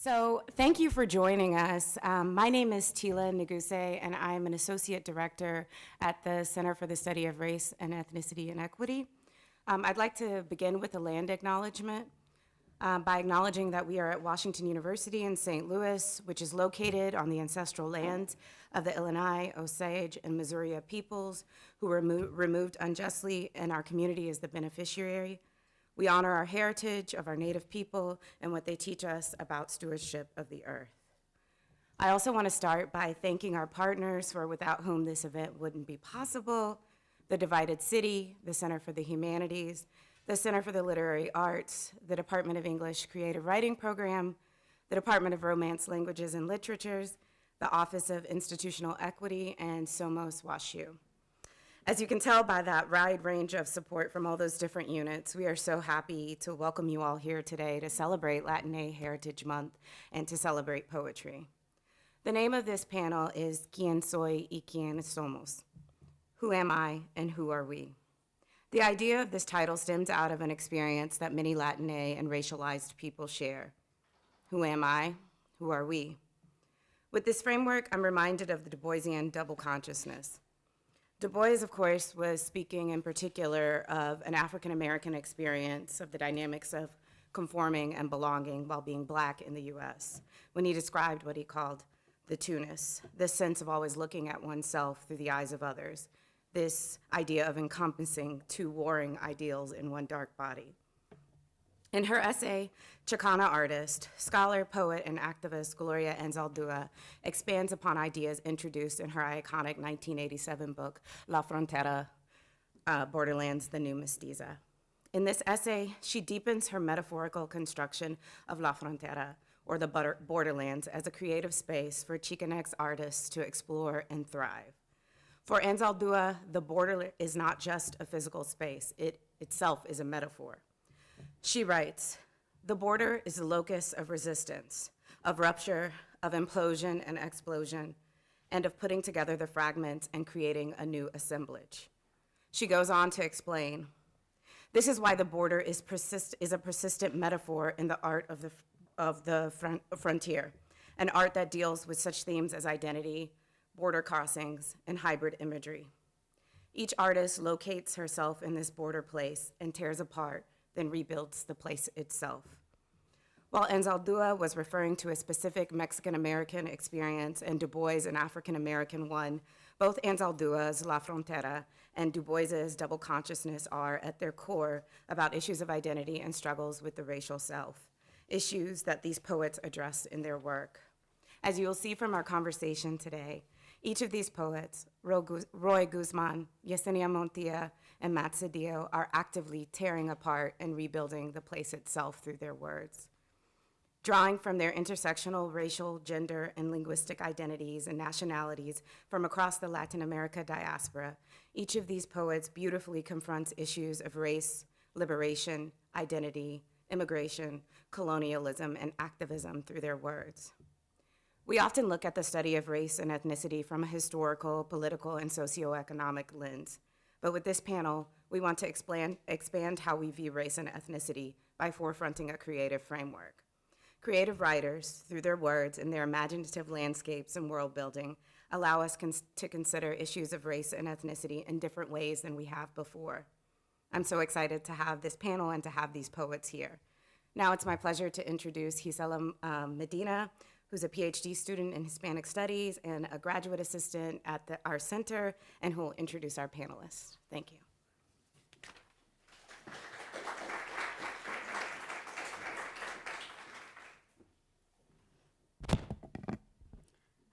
So thank you for joining us. My name is Tila Neguse, and I'm an associate director at the Center for the Study of Race and Ethnicity and Equity. I'd like to begin with a land acknowledgement by acknowledging that we are at Washington University in St. Louis, which is located on the ancestral lands of the Illinois, Osage, and Missouri peoples who were removed unjustly, and our community is the beneficiary. We honor our heritage of our Native people and what they teach us about stewardship of the earth. I also want to start by thanking our partners for without whom this event wouldn't be possible: the Divided City, the Center for the Humanities, the Center for the Literary Arts, the Department of English Creative Writing Program, the Department of Romance Languages and Literatures, the Office of Institutional Equity, and Somos WashU. As you can tell by that wide range of support from all those different units, we are so happy to welcome you all here today to celebrate Latine Heritage Month and to celebrate poetry. The name of this panel is Quién soy y quiénes somos? Who am I and who are we? The idea of this title stems out of an experience that many Latine and racialized people share. Who am I? Who are we? With this framework, I'm reminded of the Du Boisian double consciousness. Du Bois, of course, was speaking in particular of an African-American experience of the dynamics of conforming and belonging while being Black in the US, when he described what he called the two-ness, this sense of always looking at oneself through the eyes of others, this idea of encompassing two warring ideals in one dark body. In her essay, Chicana artist, scholar, poet, and activist Gloria Anzaldúa expands upon ideas introduced in her iconic 1987 book, La Frontera, Borderlands, the New Mestiza. In this essay, she deepens her metaphorical construction of La Frontera, or the borderlands, as a creative space for Chicanx artists to explore and thrive. For Anzaldúa, the border is not just a physical space, it itself is a metaphor. She writes, "The border is the locus of resistance, of rupture, of implosion and explosion, and of putting together the fragments and creating a new assemblage." She goes on to explain, "This is why the border is a persistent metaphor in the art of the frontier, an art that deals with such themes as identity, border crossings, and hybrid imagery. Each artist locates herself in this border place and tears apart, then rebuilds the place itself." While Anzaldúa was referring to a specific Mexican-American experience and Du Bois an African-American one, both Anzaldúa's La Frontera and Du Bois's double consciousness are, at their core, about issues of identity and struggles with the racial self, issues that these poets address in their work. As you will see from our conversation today, each of these poets, Roy Guzmán, Yesenia Montilla, and Matt Sedillo, are actively tearing apart and rebuilding the place itself through their words. Drawing from their intersectional racial, gender, and linguistic identities and nationalities from across the Latin America diaspora, each of these poets beautifully confronts issues of race, liberation, identity, immigration, colonialism, and activism through their words. We often look at the study of race and ethnicity from a historical, political, and socioeconomic lens. But with this panel, we want to expand how we view race and ethnicity by forefronting a creative framework. Creative writers, through their words and their imaginative landscapes and world building, allow us to consider issues of race and ethnicity in different ways than we have before. I'm so excited to have this panel and to have these poets here. Now it's my pleasure to introduce Gisela Medina, who's a PhD student in Hispanic Studies and a graduate assistant at our center, and who will introduce our panelists. Thank you.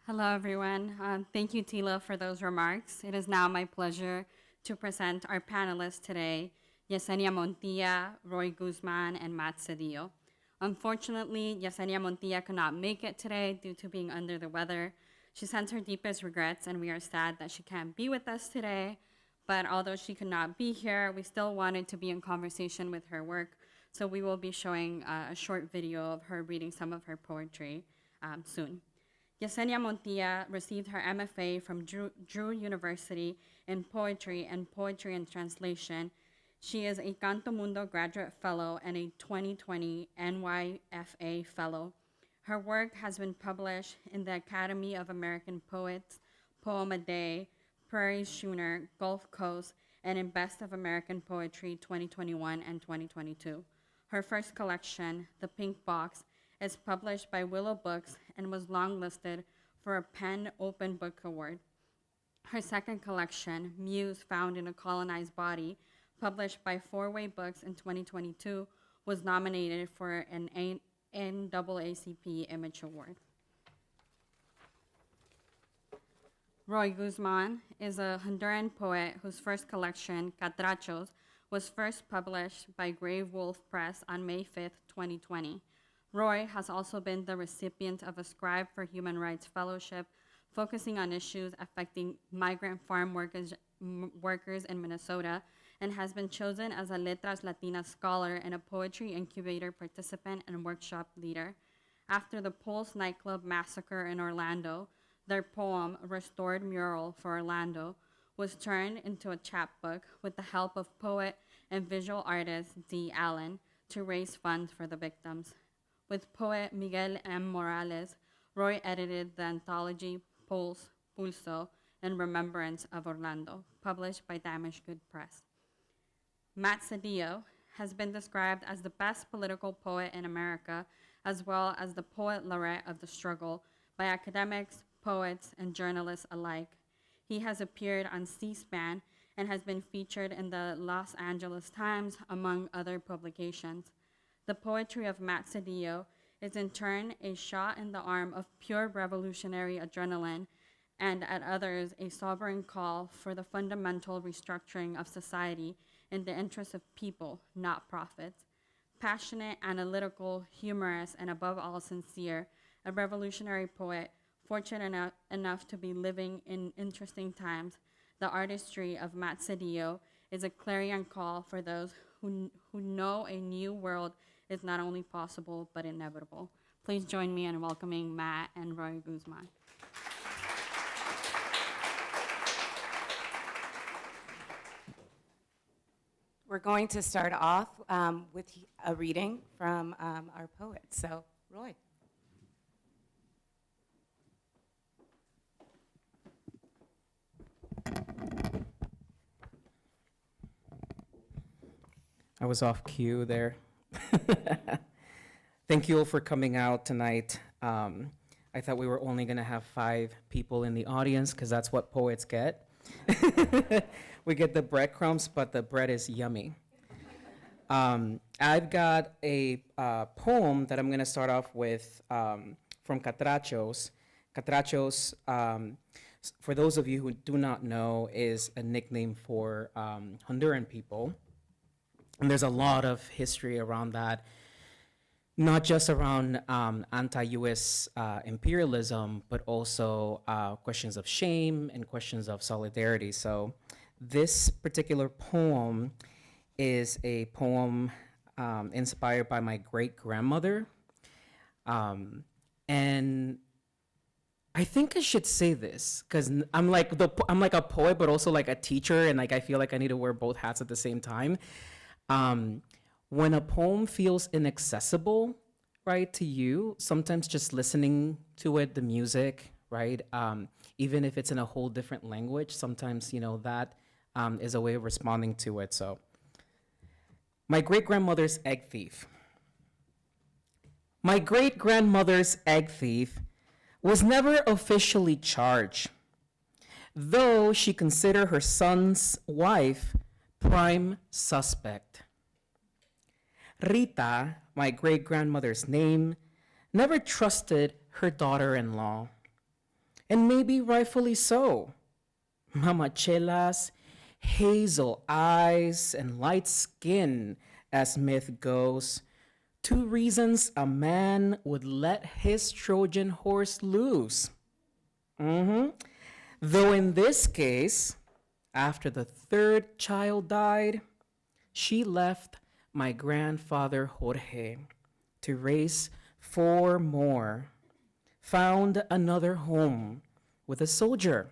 Hello, everyone. Thank you, Tila, for those remarks. It is now my pleasure to present our panelists today, Yesenia Montilla, Roy Guzmán, and Matt Sedillo. Unfortunately, Yesenia Montilla could not make it today due to being under the weather. She sends her deepest regrets, and we are sad that she can't be with us today. But although she could not be here, we still wanted to be in conversation with her work. So we will be showing a short video of her reading some of her poetry soon. Yesenia Montilla received her MFA from Drew University in Poetry and Translation. She is a Canto Mundo Graduate Fellow and a 2020 NYFA Fellow. Her work has been published in the Academy of American Poets, Poem a Day, Prairie Schooner, Gulf Coast, and in Best of American Poetry 2021 and 2022. Her first collection, The Pink Box, is published by Willow Books and was longlisted for a PEN Open Book Award. Her second collection, Muse Found in a Colonized Body, published by Four Way Books in 2022, was nominated for an NAACP Image Award. Roy Guzmán is a Honduran poet whose first collection, Catrachos, was first published by Grave Wolf Press on May 5, 2020. Roy has also been the recipient of a Scribe for Human Rights Fellowship, focusing on issues affecting migrant farm workers in Minnesota, and has been chosen as a Letras Latinas scholar and a poetry incubator participant and workshop leader. After the Pulse nightclub massacre in Orlando, their poem, Restored Mural for Orlando, was turned into a chapbook with the help of poet and visual artist Dee Allen to raise funds for the victims. With poet Miguel M. Morales, Roy edited the anthology Pulso, in remembrance of Orlando, published by Damaged Good Press. Matt Sedillo has been described as the best political poet in America, as well as the poet laureate of the struggle by academics, poets, and journalists alike. He has appeared on C-SPAN and has been featured in the Los Angeles Times, among other publications. The poetry of Matt Sedillo is in turn a shot in the arm of pure revolutionary adrenaline, and at others a sobering call for the fundamental restructuring of society in the interest of people, not profits. Passionate, analytical, humorous, and above all sincere, a revolutionary poet, fortunate enough to be living in interesting times, the artistry of Matt Sedillo is a clarion call for those who know a new world is not only possible, but inevitable. Please join me in welcoming Matt and Roy Guzmán. We're going to start off with a reading from our poet. So, Roy. I was off cue there. Thank you all for coming out tonight. I thought we were only going to have 5 people in the audience because that's what poets get. We get the breadcrumbs, but the bread is yummy. I've got a poem that I'm going to start off with from Catrachos. Catrachos, for those of you who do not know, is a nickname for Honduran people. And there's a lot of history around that, not just around anti-US imperialism, but also questions of shame and questions of solidarity. So this particular poem is a poem inspired by my great-grandmother. And I think I should say this because I'm like a poet, but also like a teacher, and like I feel like I need to wear both hats at the same time. When a poem feels inaccessible, right, to you, sometimes just listening to it, the music, right, even if it's in a whole different language, sometimes, you know, that is a way of responding to it. So, my great-grandmother's egg thief. My great-grandmother's egg thief was never officially charged, though she considered her son's wife prime suspect. Rita, my great-grandmother's name, never trusted her daughter-in-law, and maybe rightfully so. Mama Chela's hazel eyes and light skin, as myth goes, 2 reasons a man would let his Trojan horse loose. Though in this case, after the 3rd child died, she left my grandfather Jorge to raise 4 more, found another home with a soldier,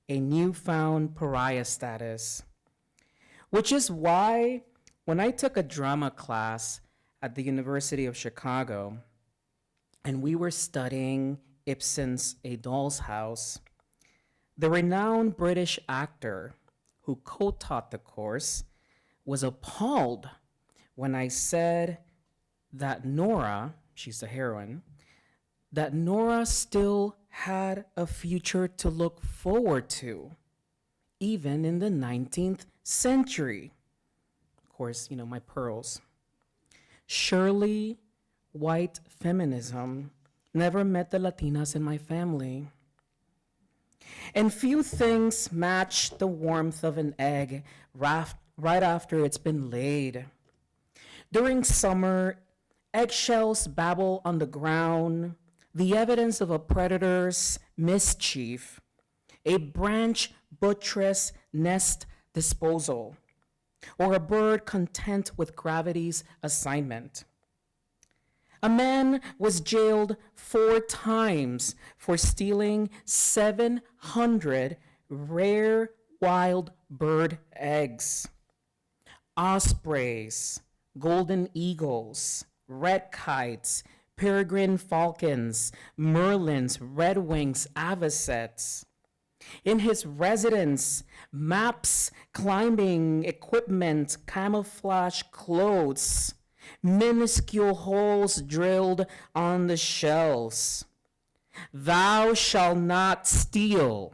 a newfound pariah status, which is why when I took a drama class at the University of Chicago, and we were studying Ibsen's A Doll's House, the renowned British actor who co-taught the course was appalled when I said that Nora, she's the heroine, that Nora still had a future to look forward to, even in the 19th century. Of course, you know, my pearls. Surely, white feminism never met the Latinas in my family. And few things match the warmth of an egg right after it's been laid. During summer, eggshells babble on the ground, the evidence of a predator's mischief, a branch buttress nest disposal, or a bird content with gravity's assignment. A man was jailed 4 times for stealing 700 rare wild bird eggs. Ospreys, golden eagles, red kites, peregrine falcons, merlins, redwings, avocets. In his residence, maps, climbing equipment, camouflage clothes, minuscule holes drilled on the shells. Thou shalt not steal.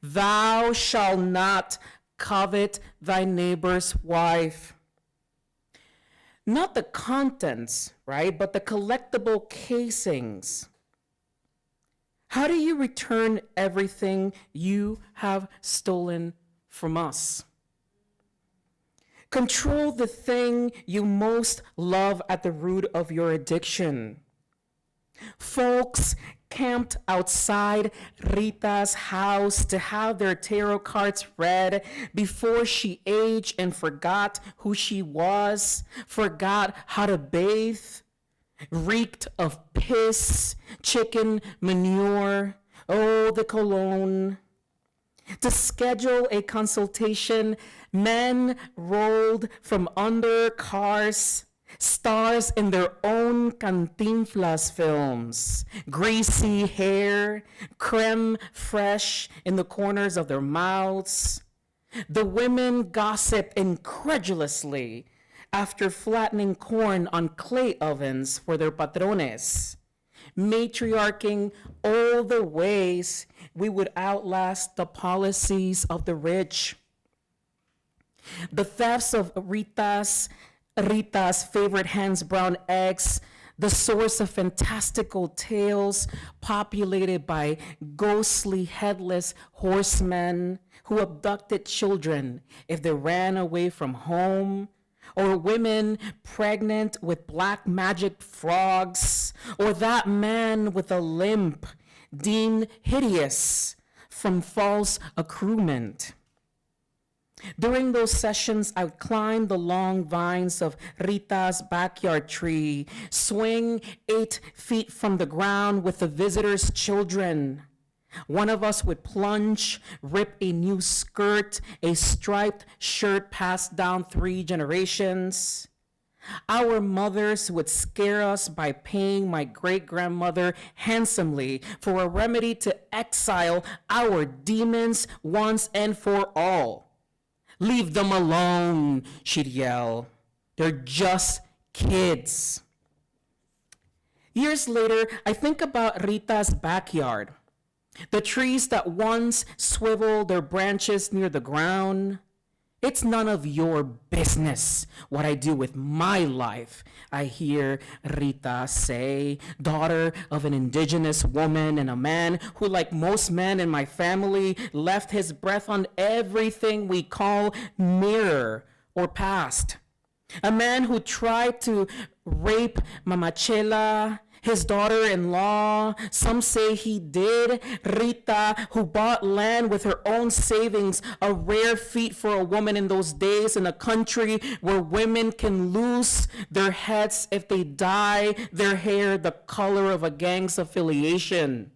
Thou shalt not covet thy neighbor's wife. Not the contents, right, but the collectible casings. How do you return everything you have stolen from us? Control the thing you most love at the root of your addiction. Folks camped outside Rita's house to have their tarot cards read before she aged and forgot who she was, forgot how to bathe, reeked of piss, chicken manure, oh, the cologne. To schedule a consultation, men rolled from under cars, stars in their own Cantinflas films, greasy hair, creme fraiche in the corners of their mouths. The women gossiped incredulously after flattening corn on clay ovens for their patrones, matriarching all the ways we would outlast the policies of the rich. The thefts of Rita's favorite hen's brown eggs, the source of fantastical tales populated by ghostly headless horsemen who abducted children if they ran away from home, or women pregnant with black magic frogs, or that man with a limp deemed hideous from false accruement. During those sessions, I would climb the long vines of Rita's backyard tree, swing 8 feet from the ground with the visitors' children. One of us would plunge, rip a new skirt, a striped shirt passed down 3 generations. Our mothers would scare us by paying my great-grandmother handsomely for a remedy to exile our demons once and for all. Leave them alone, she'd yell. They're just kids. Years later, I think about Rita's backyard. The trees that once swiveled their branches near the ground. It's none of your business what I do with my life, I hear Rita say, daughter of an indigenous woman and a man who, like most men in my family, left his breath on everything we call mirror or past. A man who tried to rape Mama Chela, his daughter-in-law. Some say he did. Rita, who bought land with her own savings, a rare feat for a woman in those days in a country where women can lose their heads if they dye their hair the color of a gang's affiliation.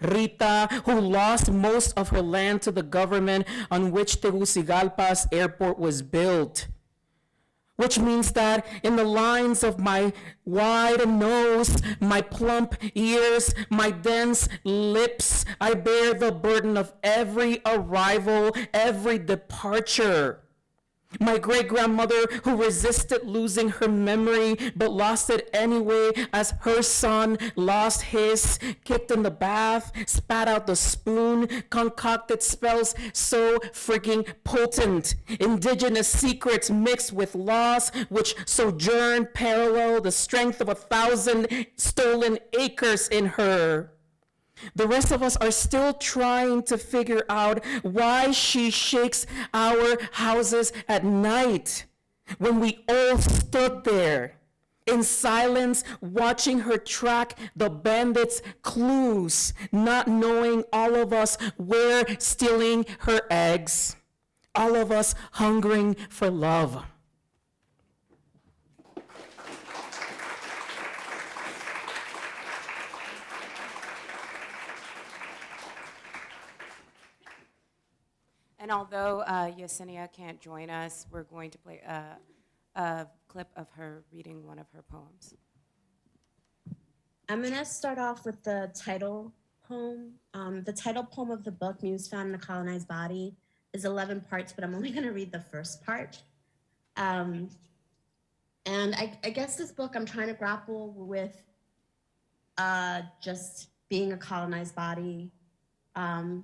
Rita, who lost most of her land to the government on which Tegucigalpa's airport was built. which means that in the lines of my wide nose, my plump ears, my dense lips, I bear the burden of every arrival, every departure. My great-grandmother who resisted losing her memory but lost it anyway as her son lost his, kicked in the bath, spat out the spoon, concocted spells so freaking potent. Indigenous secrets mixed with laws which sojourn parallel the strength of 1,000 stolen acres in her. The rest of us are still trying to figure out why she shakes our houses at night when we all stood there in silence watching her track the bandits' clues, not knowing all of us were stealing her eggs, all of us hungering for love. And although Yesenia can't join us, we're going to play a clip of her reading one of her poems. I'm gonna start off with the title poem. The title poem of the book, Muse Found in a Colonized Body, is 11 parts, but I'm only gonna read the first part. And I guess this book, I'm trying to grapple with just being a colonized body,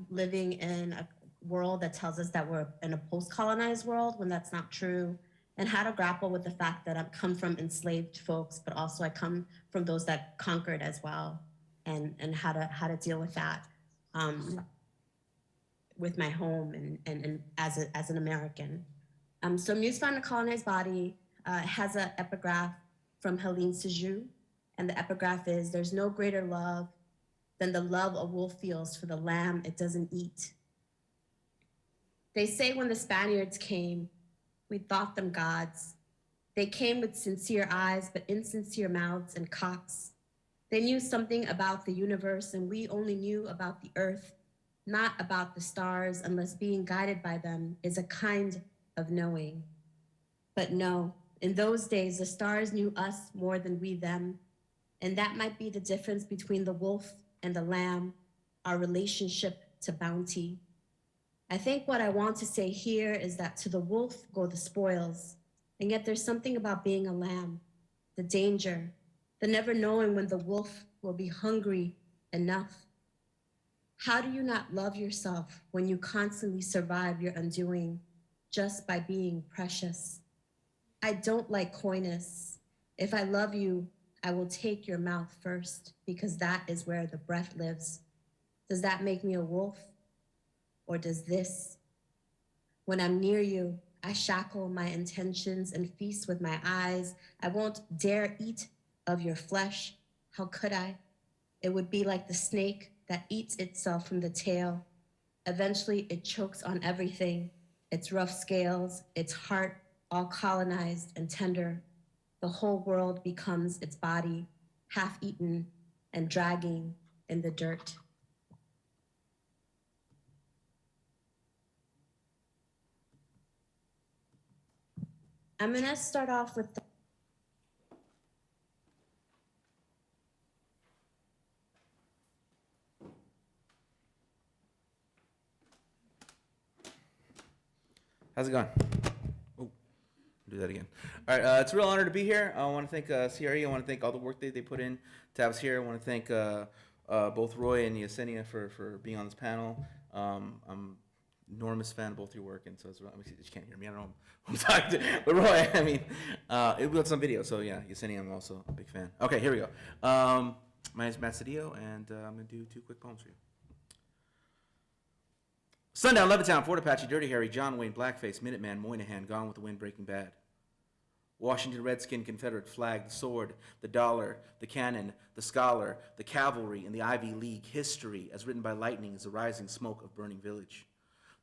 living in a world that tells us that we're in a post-colonized world when that's not true, and how to grapple with the fact that I come from enslaved folks, but also I come from those that conquered as well, and how to deal with that with my home and as an American. So Muse Found in a Colonized Body has an epigraph from Helene Sedillo, and the epigraph is, "There's no greater love than the love a wolf feels for the lamb it doesn't eat." They say when the Spaniards came, we thought them gods. They came with sincere eyes, but insincere mouths and cocks. They knew something about the universe, and we only knew about the earth, not about the stars, unless being guided by them is a kind of knowing. But no, in those days, the stars knew us more than we them, and that might be the difference between the wolf and the lamb, our relationship to bounty. I think what I want to say here is that to the wolf go the spoils, and yet there's something about being a lamb, the danger, the never knowing when the wolf will be hungry enough. How do you not love yourself when you constantly survive your undoing just by being precious? I don't like coyness. If I love you, I will take your mouth first, because that is where the breath lives. Does that make me a wolf? Or does this? When I'm near you, I shackle my intentions and feast with my eyes. I won't dare eat of your flesh. How could I? It would be like the snake that eats itself from the tail. Eventually, it chokes on everything, its rough scales, its heart, all colonized and tender. The whole world becomes its body, half eaten and dragging in the dirt. I'm gonna start off with the How's it going? Oh, do that again. All right, it's a real honor to be here. I want to thank CRE. I want to thank all the work they put in to have us here. I want to thank both Roy and Yesenia for being on this panel. I'm an enormous fan of both your work, and so it's, you can't hear me. I don't know who I'm talking to, but Roy, I mean, it was on video, so yeah, Yesenia, I'm also a big fan. Okay, here we go. My name is Matt Sedillo, and I'm going to do 2 quick poems for you. Sundown, Levittown, Fort Apache, Dirty Harry, John Wayne, Blackface, Minuteman, Moynihan, Gone with the Wind, Breaking Bad. Washington Redskin, Confederate flag, the sword, the dollar, the cannon, the scholar, the cavalry, and the Ivy League. History, as written by lightning, is the rising smoke of burning village.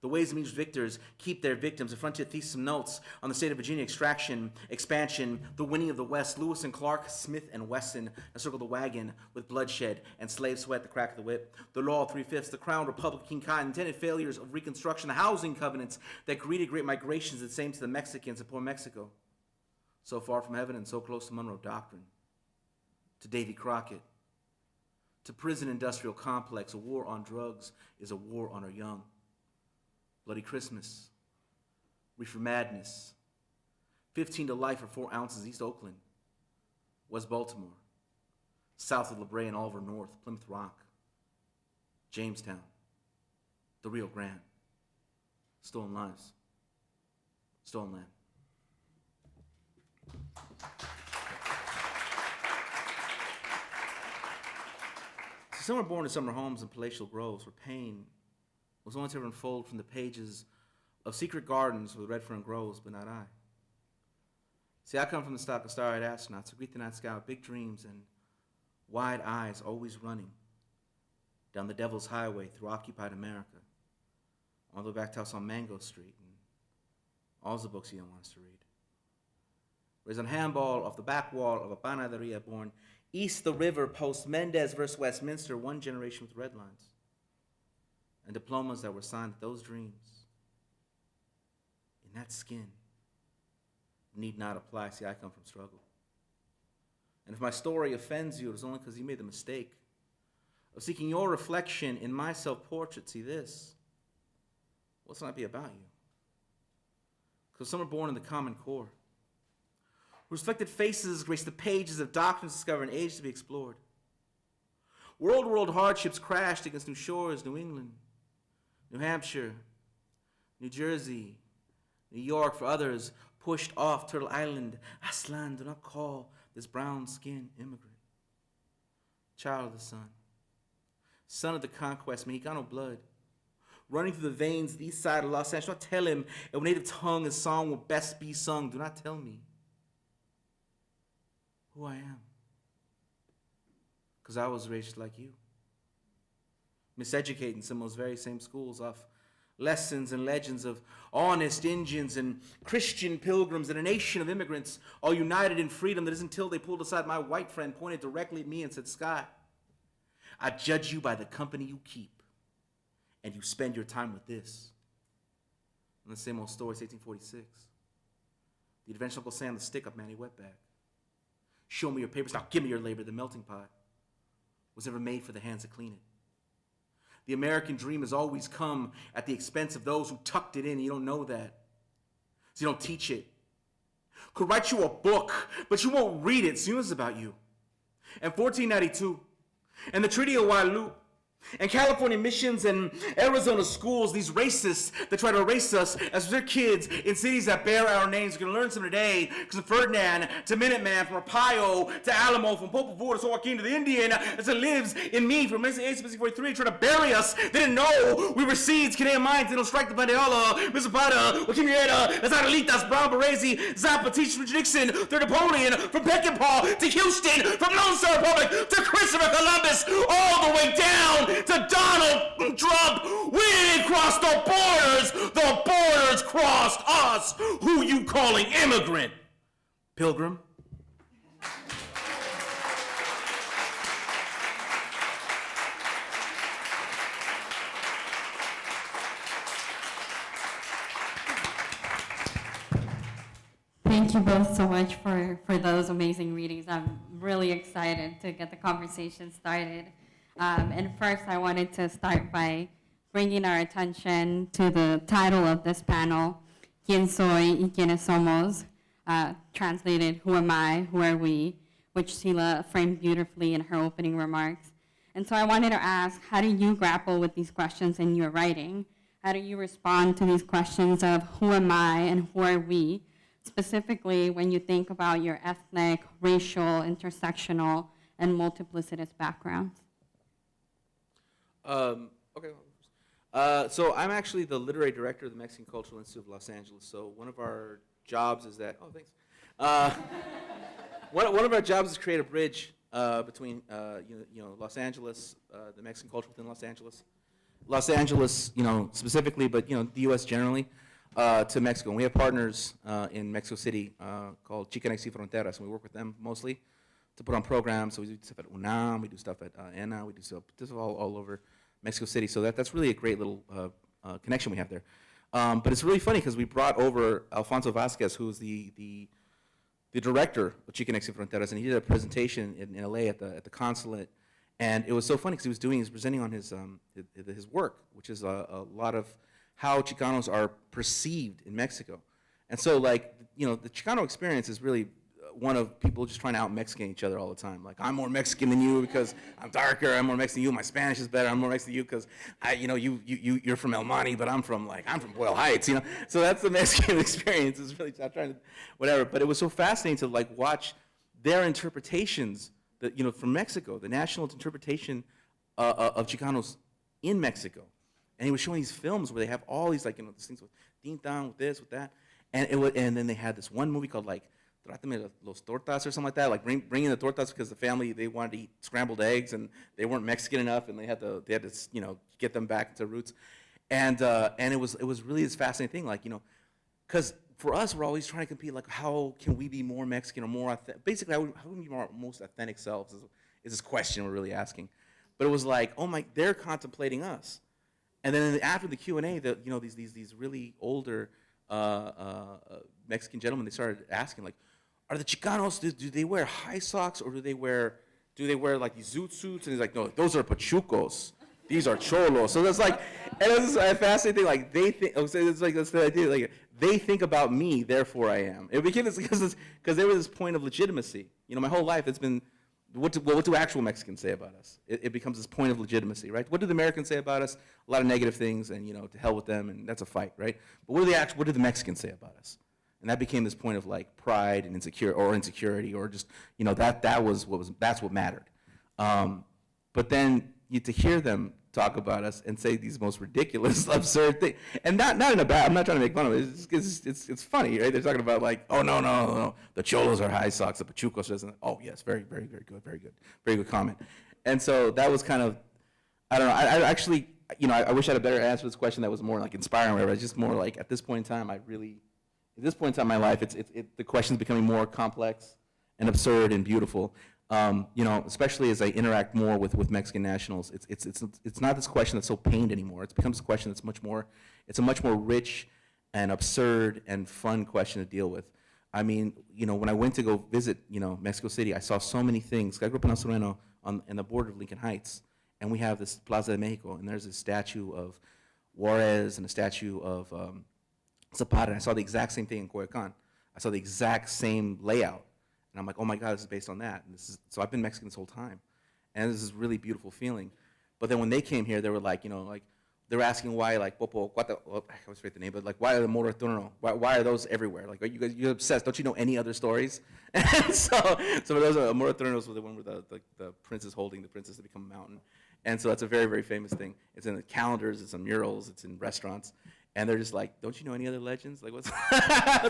The ways in which victors keep their victims. A frontier thesis, some notes on the state of Virginia extraction, expansion, the winning of the West. Lewis and Clark, Smith and Wesson, encircle the wagon with bloodshed and slave sweat, the crack of the whip. The law, 3/5, the crown, republic, King Khan, intended failures of Reconstruction, the housing covenants that greeted great migrations, the same to the Mexicans and poor Mexico. So far from heaven and so close to Monroe Doctrine, to Davy Crockett, to prison industrial complex. A war on drugs is a war on our young. Bloody Christmas, reefer madness, 15 to life for 4 ounces, East Oakland, West Baltimore, south of La Brea and Oliver North, Plymouth Rock, Jamestown, the Rio Grande. Stolen lives, stolen land. Some were born in summer homes and palatial groves where pain was only to ever unfold from the pages of secret gardens where the red fern grows, but not I. See, I come from the stock of star-eyed astronauts who greet the night sky with big dreams and wide eyes always running down the devil's highway through occupied America, all the way back to house on Mango Street and all the books you don't want us to read. Raised on handball off the back wall of a panaderia born east the river, post Mendez versus Westminster, one generation with red lines and diplomas that were signed with those dreams in that skin need not apply. See, I come from struggle. And if my story offends you, it is only because you made the mistake of seeking your reflection in my self-portrait. See, this will not be about you. Because some are born in the Common Core. Reflected faces grace the pages of doctrines discovered and age to be explored. World hardships crashed against new shores, New England, New Hampshire, New Jersey, New York. For others, pushed off Turtle Island. Aslan, do not call this brown-skinned immigrant. Child of the sun, son of the conquest, Mexicano blood, running through the veins of the east side of Los Angeles. Do not tell him in native tongue his song will best be sung. Do not tell me who I am, because I was raised like you, miseducated in some of those very same schools off lessons and legends of honest Indians and Christian pilgrims and a nation of immigrants all united in freedom. That isn't until they pulled aside my white friend, pointed directly at me and said, Scott, I judge you by the company you keep, and you spend your time with this. And the same old story, it's 1846. The adventure Uncle Sam, the stick-up Manny Wetback. Show me your papers, now give me your labor. The melting pot was never made for the hands that clean it. The American dream has always come at the expense of those who tucked it in. You don't know that, so you don't teach it. Could write you a book, but you won't read it. Soon it's about you. And 1492, and the Treaty of Wailua, and California missions and Arizona schools, these racists that try to erase us as their kids in cities that bear our names. You're going to learn some today, because from Ferdinand to Minuteman, from Arpaio to Alamo, from Popol Vuh to San Joaquin to the Indian, as it lives in me from 1843, trying to bury us. They didn't know we were seeds, Canadian minds. They don't strike the Bandeola, Mizapata, Wakimieta, las Adelitas, Brown Berezi, Zappa, Teach Richard Nixon, they're Napoleon, from Peckinpah to Houston, from Lone Star Republic to Christopher Columbus, all the way down to Donald Trump. We didn't cross the borders crossed us. Who you calling immigrant? Pilgrim? Thank you both so much for those amazing readings. I'm really excited to get the conversation started. And first, I wanted to start by bringing our attention to the title of this panel, Quién soy y quiénes somos, translated, who am I, who are we, which Sila framed beautifully in her opening remarks. And so I wanted to ask, how do you grapple with these questions in your writing? How do you respond to these questions of who am I and who are we, specifically when you think about your ethnic, racial, intersectional, and multiplicitous backgrounds? Okay. So I'm actually the literary director of the Mexican Cultural Institute of Los Angeles. So one of our jobs is that, one of our jobs is to create a bridge between Los Angeles, the Mexican culture within Los Angeles, specifically, but the U.S. generally, to Mexico. And we have partners in Mexico City called Chicanx y Fronteras, and we work with them mostly to put on programs. So we do stuff at UNAM, we do stuff at ENA, we do stuff all over Mexico City. So that's really a great little connection we have there. But it's really funny because we brought over Alfonso Vasquez, who's the the director of Chicanx Sin Fronteras, and he did a presentation in LA at the consulate. And it was so funny because he was presenting on his work, which is a lot of how Chicanos are perceived in Mexico. And so, like, you know, the Chicano experience is really one of people just trying to out-Mexican each other all the time. Like, I'm more Mexican than you because I'm darker. I'm more Mexican than you. My Spanish is better. I'm more Mexican than you because you're from El Monte, but I'm from Boyle Heights. You know, so that's the Mexican experience. It's really not trying to whatever. But it was so fascinating to like watch their interpretations. That, you know, from Mexico, the national interpretation of Chicanos in Mexico. And he was showing these films where they have all these, like, you know, these things with Tintan, with this, with that. And then they had this one movie called, like, Trátame los tortas or something like that, like bringing the tortas because the family, they wanted to eat scrambled eggs and they weren't Mexican enough and they had to you know, get them back to roots. And it was really this fascinating thing, like, you know, because for us, we're always trying to compete, like, how can we be more Mexican or more authentic? Basically, how can we be our most authentic selves is this question we're really asking. But it was like, oh my, they're contemplating us. And then after the Q&A, you know, these really older Mexican gentlemen, they started asking, like, are the Chicanos, do they wear high socks or do they wear like these zoot suits? And he's like, no, those are pachucos. These are cholos. So that's like, and it's a fascinating thing. Like they think, it's like that's the idea. Like they think about me, therefore I am. It became this because there was this point of legitimacy. You know, my whole life it's been, what do actual Mexicans say about us? It becomes this point of legitimacy, right? What do the Americans say about us? A lot of negative things, and you know, to hell with them, and that's a fight, right? But what do the Mexicans say about us? And that became this point of like pride and insecurity, or just, you know, that's what mattered. But then to hear them talk about us and say these most ridiculous, absurd things, and not in a bad, I'm not trying to make fun of it, it's funny, right? They're talking about like, oh, no, the cholos are high socks, the pachucos doesn't, oh yes, very good comment. And so that was kind of, I don't know, I actually, you know, I wish I had a better answer to this question that was more like inspiring or whatever. It's just more like, at this point in time, at this point in time in my life, the question's becoming more complex and absurd and beautiful. You know, especially as I interact more with Mexican nationals, it's not this question that's so pained anymore. It's become this question that's it's a much more rich and absurd and fun question to deal with. I mean, you know, when I went to go visit, you know, Mexico City, I saw so many things. I grew up in El Sereno on the border of Lincoln Heights, and we have this Plaza de Mexico, and there's a statue of Juarez and a statue of Zapata, and I saw the exact same thing in Coyoacan. I saw the exact same layout. And I'm like, oh my God, this is based on that. And so I've been Mexican this whole time. And this is a really beautiful feeling. But then when they came here, they were like, you know, like, they were asking why, like, Popo, I always forget the name, but like, why are the Moroturno? Why are those everywhere? Like, are you guys, you're obsessed. Don't you know any other stories? And so those are, Moroturnos were the one where the prince is holding the princess to become a mountain. And so that's a very, very famous thing. It's in the calendars, it's in murals, it's in restaurants. And they're just like, don't you know any other legends? Like, what's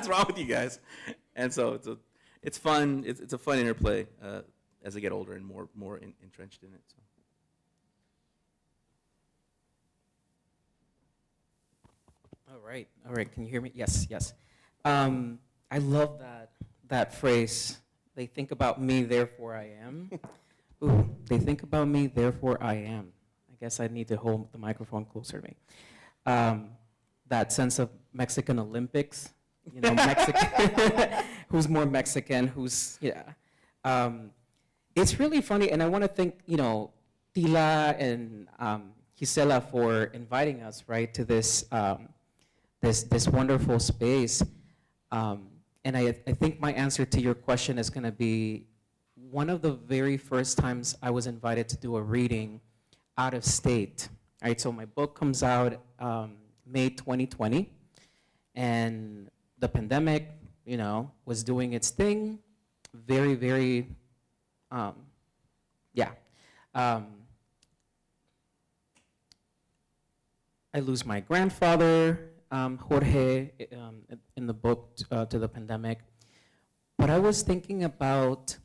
wrong with you guys? And so it's fun. It's a fun interplay as I get older and more entrenched in it. So. All right. Can you hear me? Yes. I love that phrase. They think about me, therefore I am. Ooh, they think about me, therefore I am. I guess I need to hold the microphone closer to me. That sense of Mexican Olympics, you know, Mexican, who's more Mexican, it's really funny, and I want to thank, you know, Tila and Gisela for inviting us, right, to this this wonderful space. And I think my answer to your question is going to be one of the very first times I was invited to do a reading out of state. Right, so my book comes out May 2020, and the pandemic, you know, was doing its thing. Very, I lose my grandfather, Jorge, in the book to the pandemic. But I was thinking about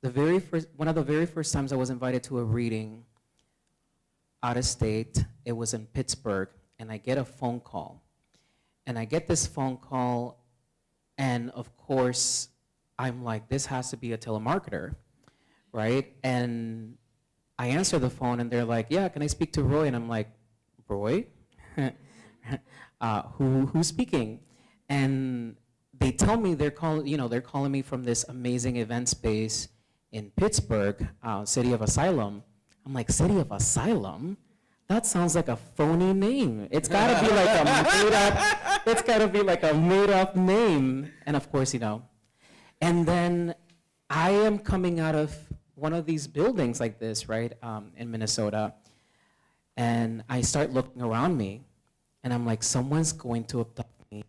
one of the very first times I was invited to a reading out of state. It was in Pittsburgh, and I get a phone call. And I get this phone call, and of course, I'm like, this has to be a telemarketer, right? And I answer the phone, and they're like, yeah, can I speak to Roy? And I'm like, Roy? Who's speaking? And they tell me they're calling me from this amazing event space in Pittsburgh, City of Asylum. I'm like, City of Asylum? That sounds like a phony name. It's gotta be like a made up, it's gotta be like a made up name. And of course, and then I am coming out of one of these buildings like this, right, in Minnesota, and I start looking around me, and I'm like, someone's going to abduct me.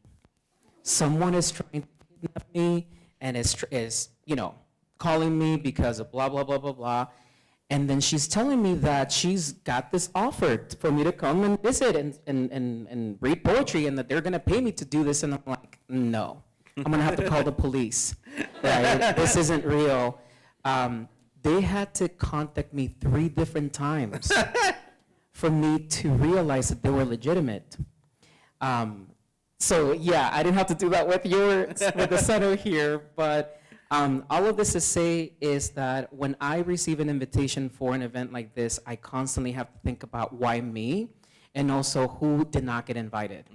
Someone is trying to kidnap me, and is calling me because of blah, blah, blah, blah, blah. And then she's telling me that she's got this offer for me to come and visit and read poetry, and that they're gonna pay me to do this. And I'm like, no, I'm gonna have to call the police, right? This isn't real. They had to contact me 3 different times for me to realize that they were legitimate. So yeah, I didn't have to do that with the center here, but all of this to say is that when I receive an invitation for an event like this, I constantly have to think about why me, and also who did not get invited.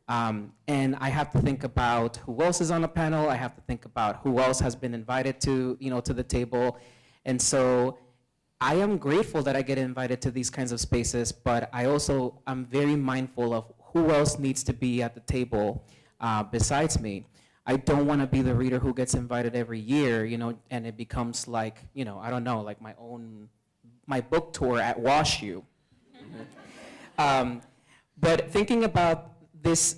And I have to think about who else is on the panel. I have to think about who else has been invited to the table. And so I am grateful that I get invited to these kinds of spaces, but I'm very mindful of who else needs to be at the table besides me. I don't want to be the reader who gets invited every year, and it becomes like, I don't know, like my book tour at WashU. But thinking about this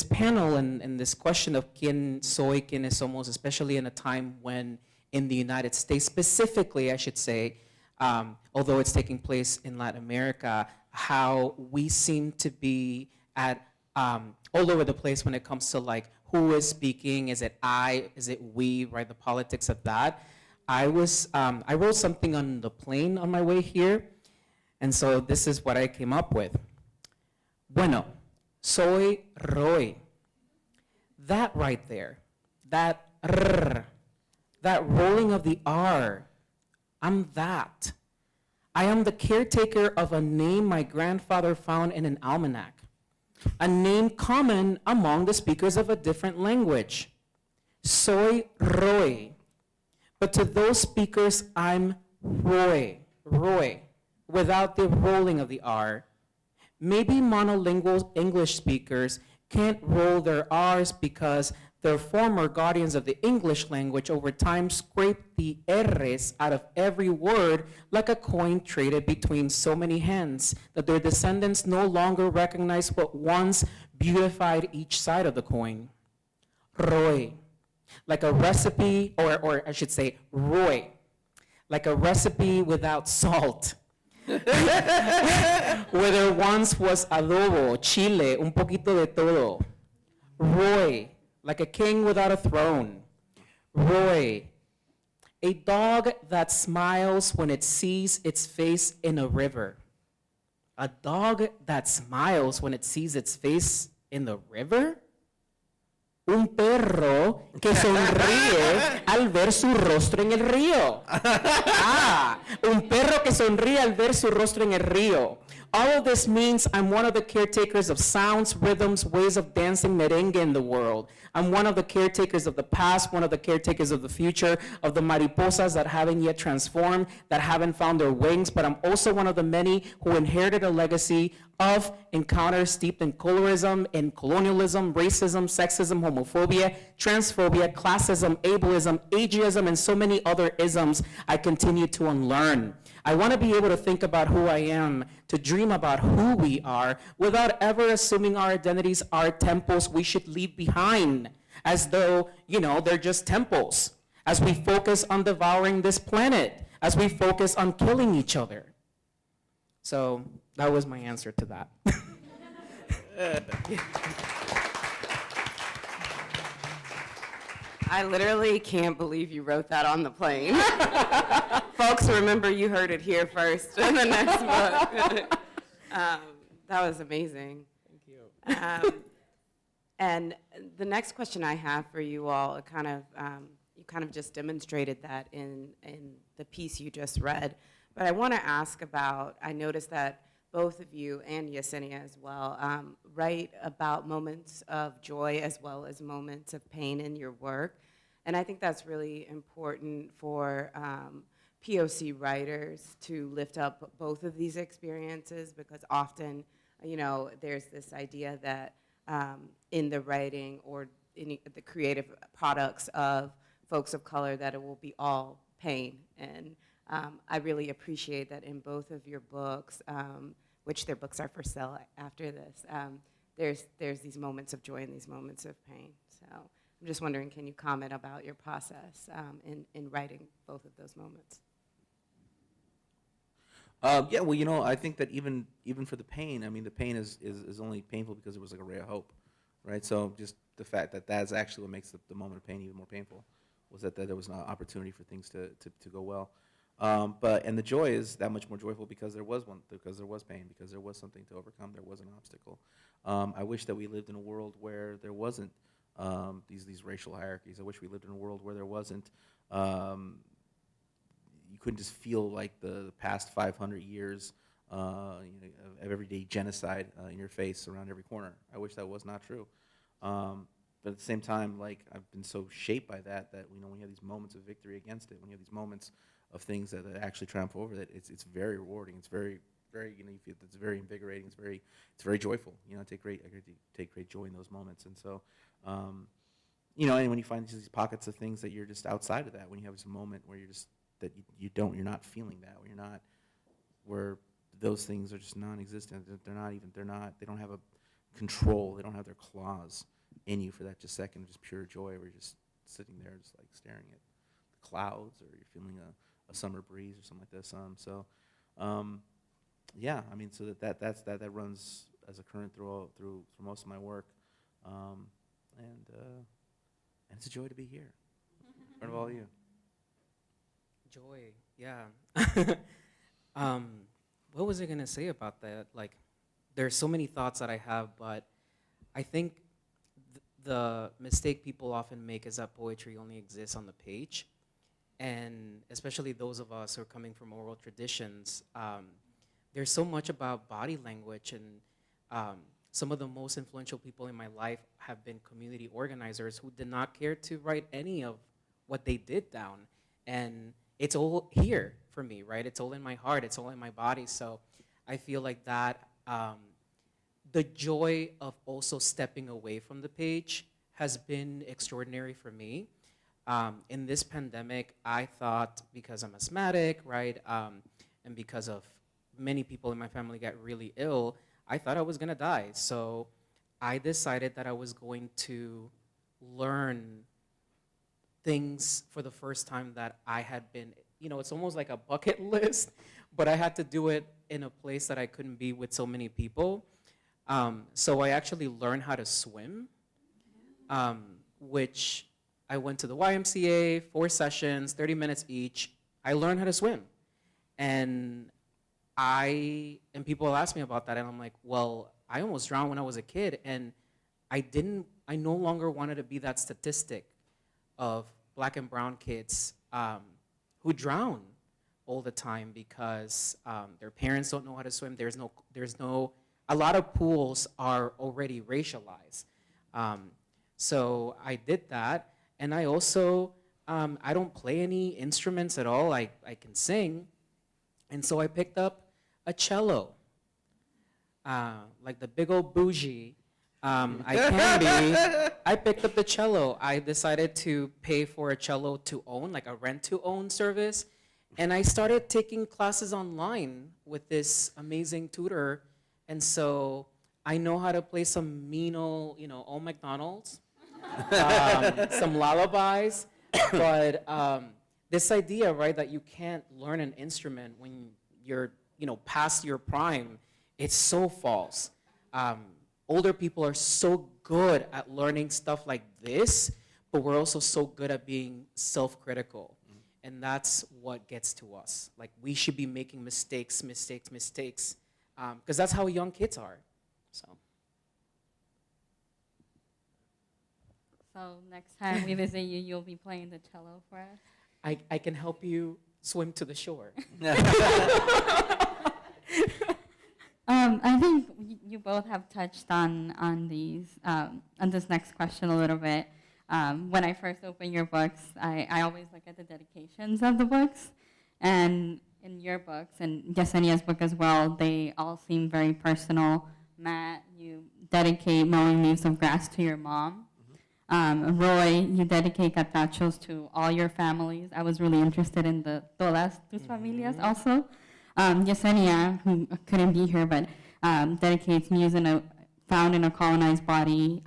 panel and this question of quién soy, quiénes somos, especially in a time when in the United States, specifically, I should say, although it's taking place in Latin America, how we seem to be at all over the place when it comes to like who is speaking. Is it I? Is it we? Right? The politics of that. I wrote something on the plane on my way here, and so this is what I came up with. Bueno, soy Roy. That right there, that R, that rolling of the R, I'm that. I am the caretaker of a name my grandfather found in an almanac, a name common among the speakers of a different language. Soy Roy. But to those speakers, I'm Roy, without the rolling of the R. Maybe monolingual English speakers can't roll their R's because their former guardians of the English language over time scraped the R's out of every word like a coin traded between so many hands that their descendants no longer recognize what once beautified each side of the coin. Roy, like a recipe, or I should say Roy, like a recipe without salt. Where there once was adobo, chile, un poquito de todo. Roy, like a king without a throne. Roy, a dog that smiles when it sees its face in a river. A dog that smiles when it sees its face in the river? Un perro que sonríe al ver su rostro en el río. Un perro que sonríe al ver su rostro en el río. All of this means I'm one of the caretakers of sounds, rhythms, ways of dancing merengue in the world. I'm one of the caretakers of the past, one of the caretakers of the future, of the mariposas that haven't yet transformed, that haven't found their wings, but I'm also one of the many who inherited a legacy of encounters steeped in colorism, in colonialism, racism, sexism, homophobia, transphobia, classism, ableism, ageism, and so many other isms I continue to unlearn. I want to be able to think about who I am, to dream about who we are, without ever assuming our identities are temples we should leave behind, as though, they're just temples, as we focus on devouring this planet, as we focus on killing each other. So that was my answer to that. I literally can't believe you wrote that on the plane. Folks, remember you heard it here first in the next book. That was amazing. Thank you. And the next question I have for you all, you kind of just demonstrated that in the piece you just read. But I want to ask about, I noticed that both of you and Yesenia as well, write about moments of joy as well as moments of pain in your work. And I think that's really important for POC writers to lift up both of these experiences, because often, there's this idea that in the writing or in the creative products of folks of color that it will be all pain. And I really appreciate that in both of your books, which their books are for sale after this, there's these moments of joy and these moments of pain. So I'm just wondering, can you comment about your process in writing both of those moments? Yeah, well, I think that even for the pain, I mean, the pain is only painful because it was like a ray of hope, right? So just the fact that that's actually what makes the moment of pain even more painful, was that there was an opportunity for things to go well. And the joy is that much more joyful because there was pain, because there was something to overcome, there was an obstacle. I wish that we lived in a world where there wasn't these racial hierarchies. I wish we lived in a world where there wasn't, you couldn't just feel like the past 500 years of everyday genocide in your face around every corner. I wish that was not true. But at the same time, like, I've been so shaped by that when you have these moments of victory against it, when you have these moments of things that actually triumph over that, it's very rewarding. It's very, very, you feel it's very invigorating. It's very joyful. I take great joy in those moments. And so, and when you find these pockets of things that you're just outside of that, when you have this moment where you're just that you're not feeling that, where those things are just non-existent. They don't have a control. They don't have their claws in you for that just second of just pure joy, where you're just sitting there just like staring at the clouds, or you're feeling a summer breeze or something like this. Yeah, I mean, so that runs as a current through most of my work, and it's a joy to be here in front of all of you. Joy, yeah. What was I gonna say about that? Like, there's so many thoughts that I have, but I think the mistake people often make is that poetry only exists on the page. And especially those of us who are coming from oral traditions, there's so much about body language, and some of the most influential people in my life have been community organizers who did not care to write any of what they did down. And it's all here for me, right? It's all in my heart, it's all in my body. So I feel like that, the joy of also stepping away from the page has been extraordinary for me. In this pandemic, I thought, because I'm asthmatic, right, and because of many people in my family got really ill, I thought I was gonna die. So I decided that I was going to learn things for the first time that I had been, it's almost like a bucket list, but I had to do it in a place that I couldn't be with so many people. So I actually learned how to swim, which I went to the YMCA, 4 sessions, 30 minutes each. I learned how to swim. And people ask me about that, and I'm like, well, I almost drowned when I was a kid, and I no longer wanted to be that statistic of Black and brown kids who drown all the time because their parents don't know how to swim. A lot of pools are already racialized. So I did that, and I also, I don't play any instruments at all. I can sing, and so I picked up a cello, like the big old bougie I can be. I picked up the cello. I decided to pay for a cello to own, like a rent-to-own service, and I started taking classes online with this amazing tutor, and so I know how to play some mean old, old McDonald's, some lullabies, but this idea, right, that you can't learn an instrument when you're, past your prime, it's so false. Older people are so good at learning stuff like this, but we're also so good at being self-critical. And that's what gets to us. Like, we should be making mistakes, because that's how young kids are, so. So next time we visit you, you'll be playing the cello for us? I can help you swim to the shore. I think you both have touched on this next question a little bit. When I first open your books, I always look at the dedications of the books, and in your books and Yesenia's book as well, they all seem very personal. Matt, you dedicate Mowing Leaves of Grass to your mom. Roy, you dedicate Catachos to all your families. I was really interested in the Todas tus familias also. Yesenia, who couldn't be here, but dedicates Muse found in a colonized body.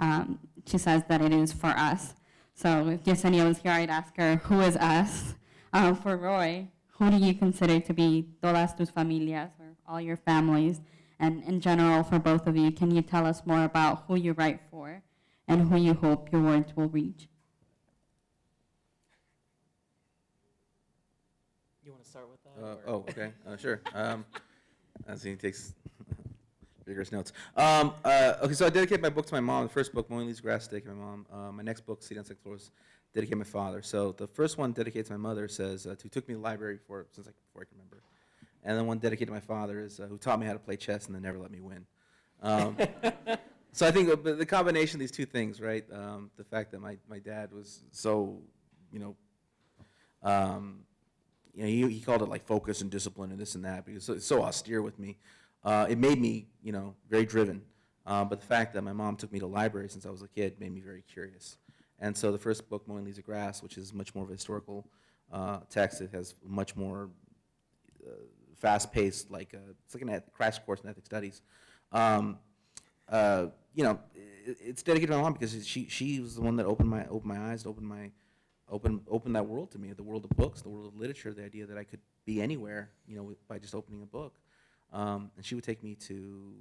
She says that it is for us. So if Yesenia was here, I'd ask her, who is us? For Roy, who do you consider to be Todas tus familias, or all your families? And in general, for both of you, can you tell us more about who you write for and who you hope your words will reach? You want to start with that? Okay, sure. As he takes vigorous notes. Okay, so I dedicate my book to my mom. The first book, Mowing Leaves of Grass, dedicated to my mom. My next book, Seed on Sex Floors, dedicated to my father. So the first one dedicated to my mother says, who took me to the library before I can remember. And then one dedicated to my father is, who taught me how to play chess and then never let me win. So I think the combination of these two things, right? The fact that my dad was so, he called it like focus and discipline and this and that because it's so austere with me. It made me, very driven. But the fact that my mom took me to library since I was a kid made me very curious. And so the first book, Mowing Leaves of Grass, which is much more of a historical text, it has much more fast-paced, it's like a crash course in ethnic studies. It's dedicated to my mom because she was the one that opened my eyes, opened that world to me, the world of books, the world of literature, the idea that I could be anywhere, by just opening a book. And she would take me to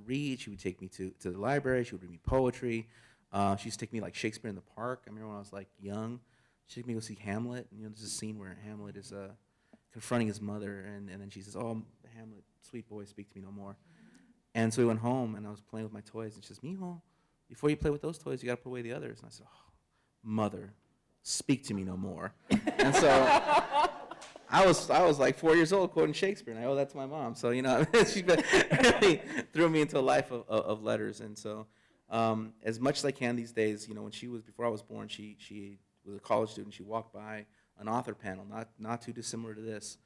read. She would take me to the library. She would read me poetry. She used to take me like Shakespeare in the Park. I remember when I was young. She took me to go see Hamlet. And, there's a scene where Hamlet is confronting his mother, and then she says, "Oh, Hamlet, sweet boy, speak to me no more." And so we went home, and I was playing with my toys, and she says, "Mijo, before you play with those toys, you got to put away the others." And I said, "Oh, mother, speak to me no more." And so I was like 4 years old quoting Shakespeare, and I owe that to my mom. So, she really threw me into a life of letters. And so as much as I can these days, before I was born, she was a college student. She walked by an author panel, not too dissimilar to this,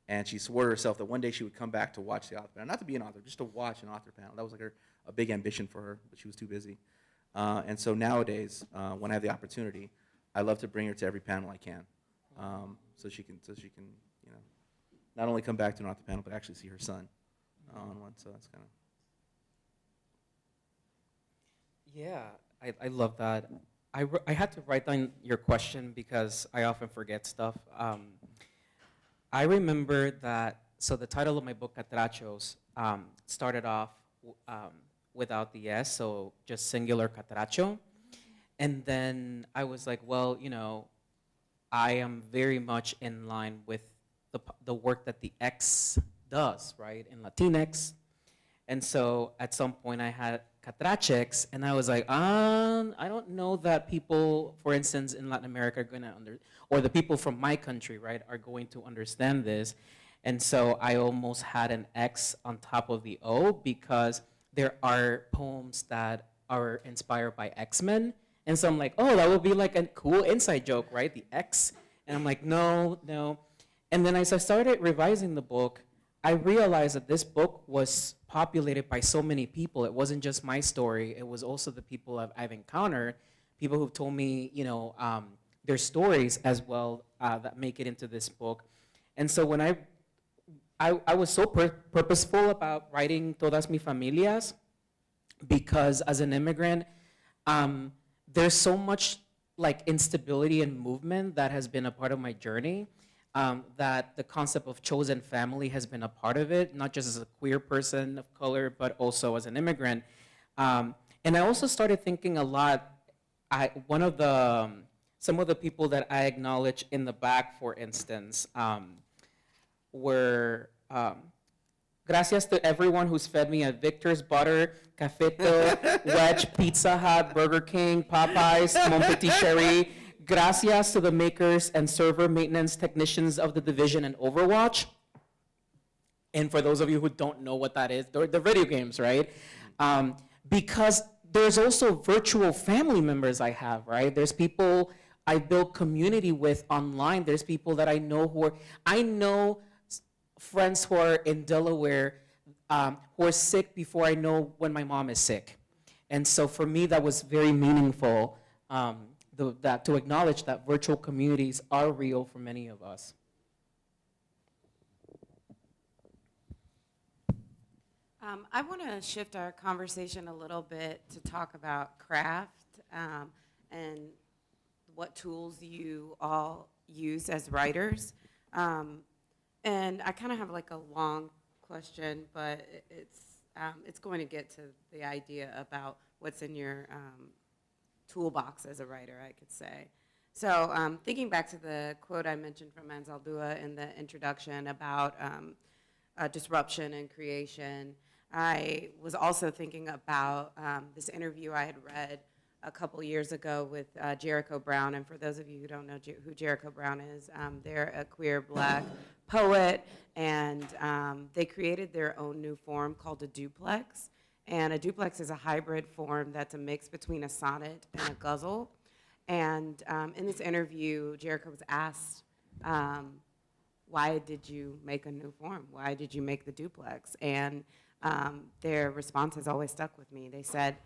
and she swore to herself that one day she would come back to watch the author panel, not to be an author, just to watch an author panel. That was like a big ambition for her, but she was too busy. And so nowadays, when I have the opportunity, I love to bring her to every panel I can, so she can, not only come back to an author panel, but actually see her son on one. So that's kind of. Yeah, I love that. I had to write down your question because I often forget stuff. I remember that, so the title of my book, Catrachos, started off without the S, so just singular Catracho. And then I was like, well, I am very much in line with the work that the X does, right, in Latinx. And so at some point I had Catrachex, and I was like, I don't know that people, for instance, in Latin America are going to or the people from my country, right, are going to understand this. And so I almost had an X on top of the O because there are poems that are inspired by X-Men. And so I'm like, oh, that would be like a cool inside joke, right, the X. And I'm like, no. And then as I started revising the book, I realized that this book was populated by so many people. It wasn't just my story. It was also the people I've encountered, people who've told me, their stories as well that make it into this book. And so when I was so purposeful about writing Todas mis familias because as an immigrant, there's so much instability and movement that has been a part of my journey. That the concept of chosen family has been a part of it, not just as a queer person of color, but also as an immigrant. And I also started thinking a lot, some of the people that I acknowledge in the back, for instance, were, gracias to everyone who's fed me at Victor's, Butter, Cafeto, Wedge, Pizza Hut, Burger King, Popeyes, Mon Petit Chéri. Gracias to the makers and server maintenance technicians of The Division and Overwatch. And for those of you who don't know what that is, the video games, right? Because there's also virtual family members I have, right? There's people I build community with online. There's people that I know I know friends who are in Delaware who are sick before I know when my mom is sick. And so for me, that was very meaningful that to acknowledge that virtual communities are real for many of us. I want to shift our conversation a little bit to talk about craft and what tools you all use as writers. And I kind of have like a long question, but it's going to get to the idea about what's in your toolbox as a writer, I could say. So thinking back to the quote I mentioned from Anzaldúa in the introduction about disruption and creation, I was also thinking about this interview I had read a couple years ago with Jericho Brown. And for those of you who don't know who Jericho Brown is, they're a queer Black poet, and they created their own new form called a duplex. And a duplex is a hybrid form that's a mix between a sonnet and a ghazal. And in this interview, Jericho was asked, why did you make a new form? Why did you make the duplex? And their response has always stuck with me. They said,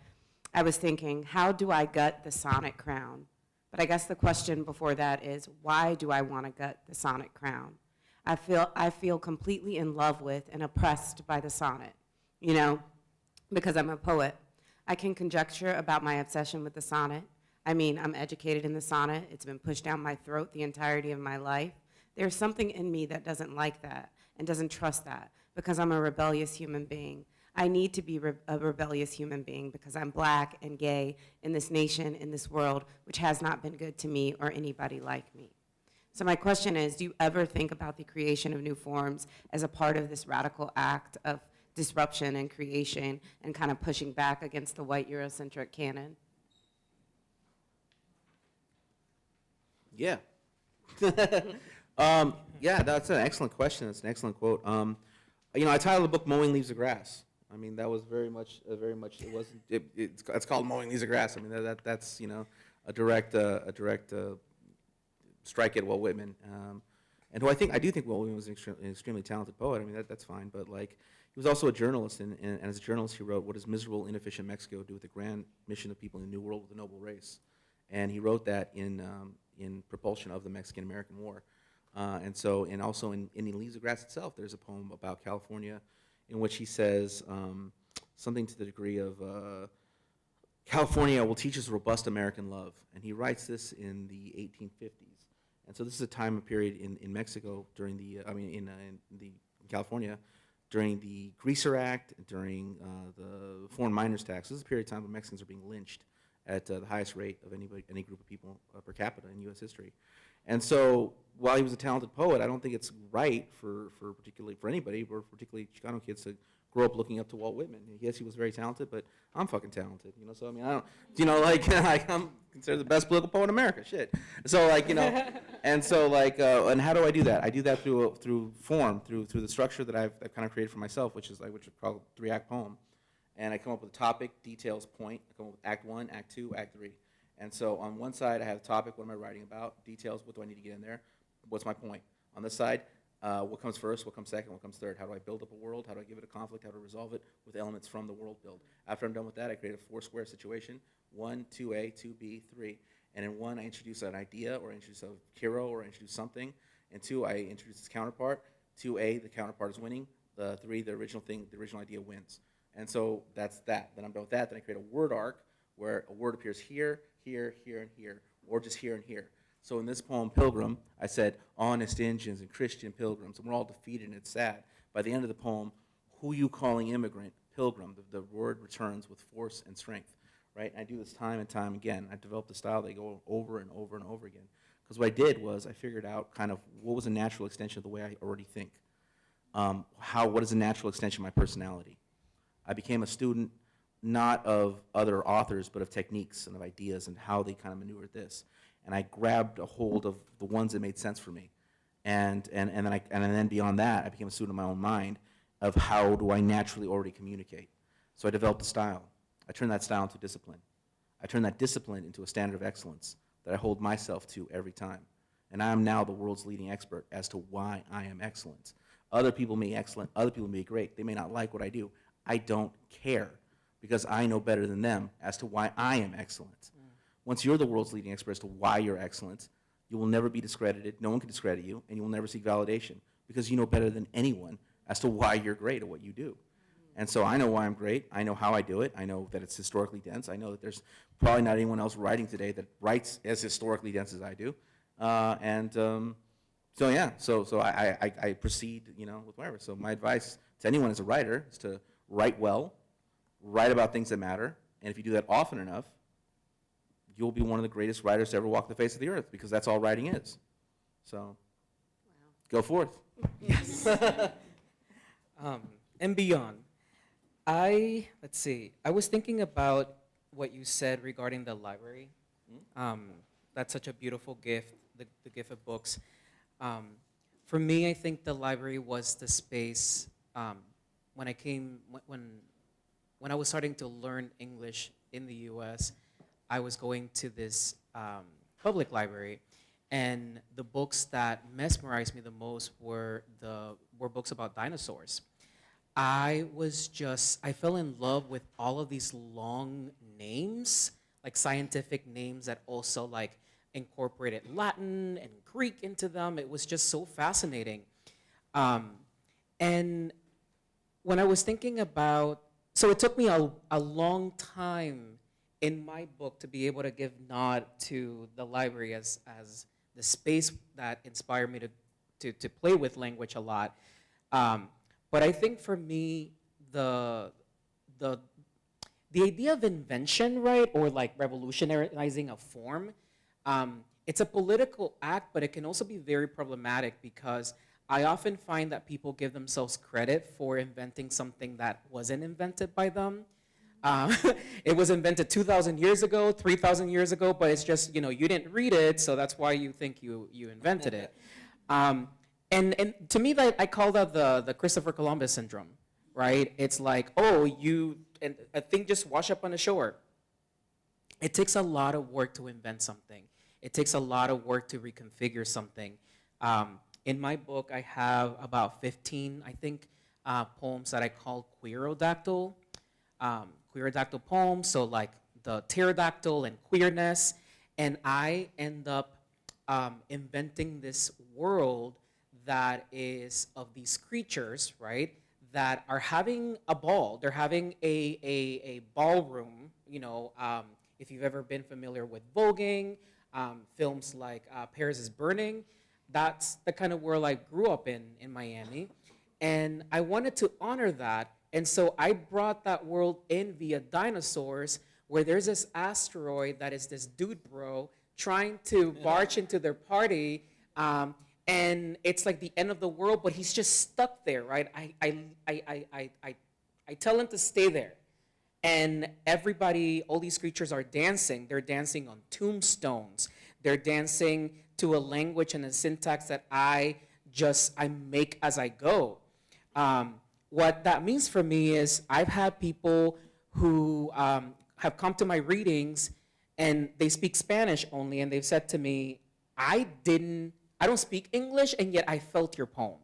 I was thinking, how do I gut the sonnet crown? But I guess the question before that is, why do I want to gut the sonnet crown? I feel completely in love with and oppressed by the sonnet, you know, because I'm a poet. I can conjecture about my obsession with the sonnet. I mean, I'm educated in the sonnet. It's been pushed down my throat the entirety of my life. There's something in me that doesn't like that and doesn't trust that because I'm a rebellious human being. I need to be a rebellious human being because I'm Black and gay in this nation, in this world, which has not been good to me or anybody like me. So my question is, do you ever think about the creation of new forms as a part of this radical act of disruption and creation and kind of pushing back against the white Eurocentric canon? Yeah. Yeah, that's an excellent question. That's an excellent quote. You know, I titled the book "Mowing Leaves of Grass." I mean, that was very much. It wasn't. It's called "Mowing Leaves of Grass." I mean, that's you know, a direct strike at Walt Whitman, and who I do think Walt Whitman was an extremely talented poet. I mean, that's fine. But like, he was also a journalist, and as a journalist, he wrote, "What does miserable, inefficient Mexico do with the grand mission of people in a new world with a noble race?" And he wrote that in propulsion of the Mexican-American War. And also in Leaves of Grass itself, there's a poem about California in which he says something to the degree of, California will teach us robust American love. And he writes this in the 1850s. And so this is a time and period in Mexico during in California, during the Greaser Act, during the foreign miners tax. This is a period of time when Mexicans are being lynched at the highest rate of any group of people per capita in U.S. history. And so while he was a talented poet, I don't think it's right particularly for anybody, or particularly Chicano kids, to grow up looking up to Walt Whitman. Yes, he was very talented, but I'm fucking talented, you know. So I mean, I don't, you know, like I'm considered the best political poet in America. Shit. So like, you know, and so like, and how do I do that? I do that through form, through the structure that I've kind of created for myself, which is called a 3-act poem. And I come up with a topic, details, point. I come up with Act 1, Act 2, Act 3. And so on one side, I have a topic, what am I writing about? Details, what do I need to get in there? What's my point? On this side, what comes first, what comes second, what comes third? How do I build up a world? How do I give it a conflict? How do I resolve it with elements from the world build? After I'm done with that, I create a 4-square situation, 1, 2A, 2B, 3. And in 1, I introduce an idea, or I introduce a hero, or I introduce something. And 2, I introduce its counterpart. 2A, the counterpart is winning. 3, the original idea wins. And so that's that. Then I'm done with that. Then I create a word arc where a word appears here, here, here, and here, or just here and here. So in this poem, Pilgrim, I said, honest Indians and Christian pilgrims, and we're all defeated and it's sad. By the end of the poem, who you calling immigrant? Pilgrim. The word returns with force and strength, right? And I do this time and time again. I developed a style that I go over and over and over again. Because what I did was I figured out kind of what was a natural extension of the way I already think. What is a natural extension of my personality? I became a student not of other authors, but of techniques and of ideas and how they kind of maneuvered this. And I grabbed a hold of the ones that made sense for me. And then beyond that, I became a student of my own mind of how do I naturally already communicate. So I developed a style. I turned that style into discipline. I turned that discipline into a standard of excellence that I hold myself to every time. And I am now the world's leading expert as to why I am excellent. Other people may be excellent, other people may be great. They may not like what I do. I don't care because I know better than them as to why I am excellent. Once you're the world's leading expert as to why you're excellent, you will never be discredited, no one can discredit you, and you will never seek validation because you know better than anyone as to why you're great at what you do. And so I know why I'm great, I know how I do it, I know that it's historically dense, I know that there's probably not anyone else writing today that writes as historically dense as I do. So yeah, so I proceed, with whatever. So my advice to anyone as a writer is to write well, write about things that matter, and if you do that often enough, you'll be one of the greatest writers to ever walk the face of the earth, because that's all writing is. So, go forth. Yes. And beyond. I was thinking about what you said regarding the library. That's such a beautiful gift, the gift of books. For me, I think the library was the space when I was starting to learn English in the U.S. I was going to this public library, and the books that mesmerized me the most were books about dinosaurs. I fell in love with all of these long names, like scientific names that also like incorporated Latin and Greek into them. It was just so fascinating. And when I was thinking about, so it took me a long time in my book to be able to give nod to the library as the space that inspired me to play with language a lot. But I think for me, the idea of invention, right, or like revolutionizing a form, it's a political act, but it can also be very problematic because I often find that people give themselves credit for inventing something that wasn't invented by them. It was invented 2,000 years ago, 3,000 years ago, but it's just, you didn't read it, so that's why you think you invented it. And to me, I call that the Christopher Columbus syndrome, right? It's like, and a thing just wash up on the shore. It takes a lot of work to invent something. It takes a lot of work to reconfigure something. In my book, I have about 15, I think, poems that I call queerodactyl. Queerodactyl poems, so like the pterodactyl and queerness. And I end up inventing this world that is of these creatures, right, that are having a ball. They're having a ballroom, if you've ever been familiar with voguing, films like Paris is Burning, that's the kind of world I grew up in Miami. And I wanted to honor that. And so I brought that world in via dinosaurs, where there's this asteroid that is this dude bro trying to barge into their party. And it's like the end of the world, but he's just stuck there, right? I tell him to stay there. And everybody, all these creatures are dancing. They're dancing on tombstones. They're dancing to a language and a syntax that I make as I go. What that means for me is I've had people who have come to my readings and they speak Spanish only, and they've said to me, I don't speak English, and yet I felt your poem,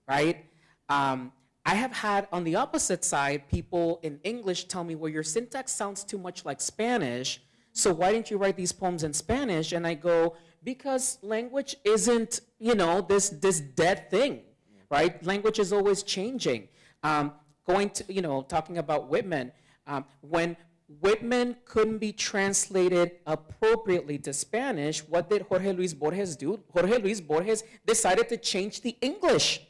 right? I have had, on the opposite side, people in English tell me, well, your syntax sounds too much like Spanish, so why didn't you write these poems in Spanish? And I go, because language isn't, this dead thing, right? Language is always changing. Talking about Whitman, when Whitman couldn't be translated appropriately to Spanish, what did Jorge Luis Borges do? Jorge Luis Borges decided to change the English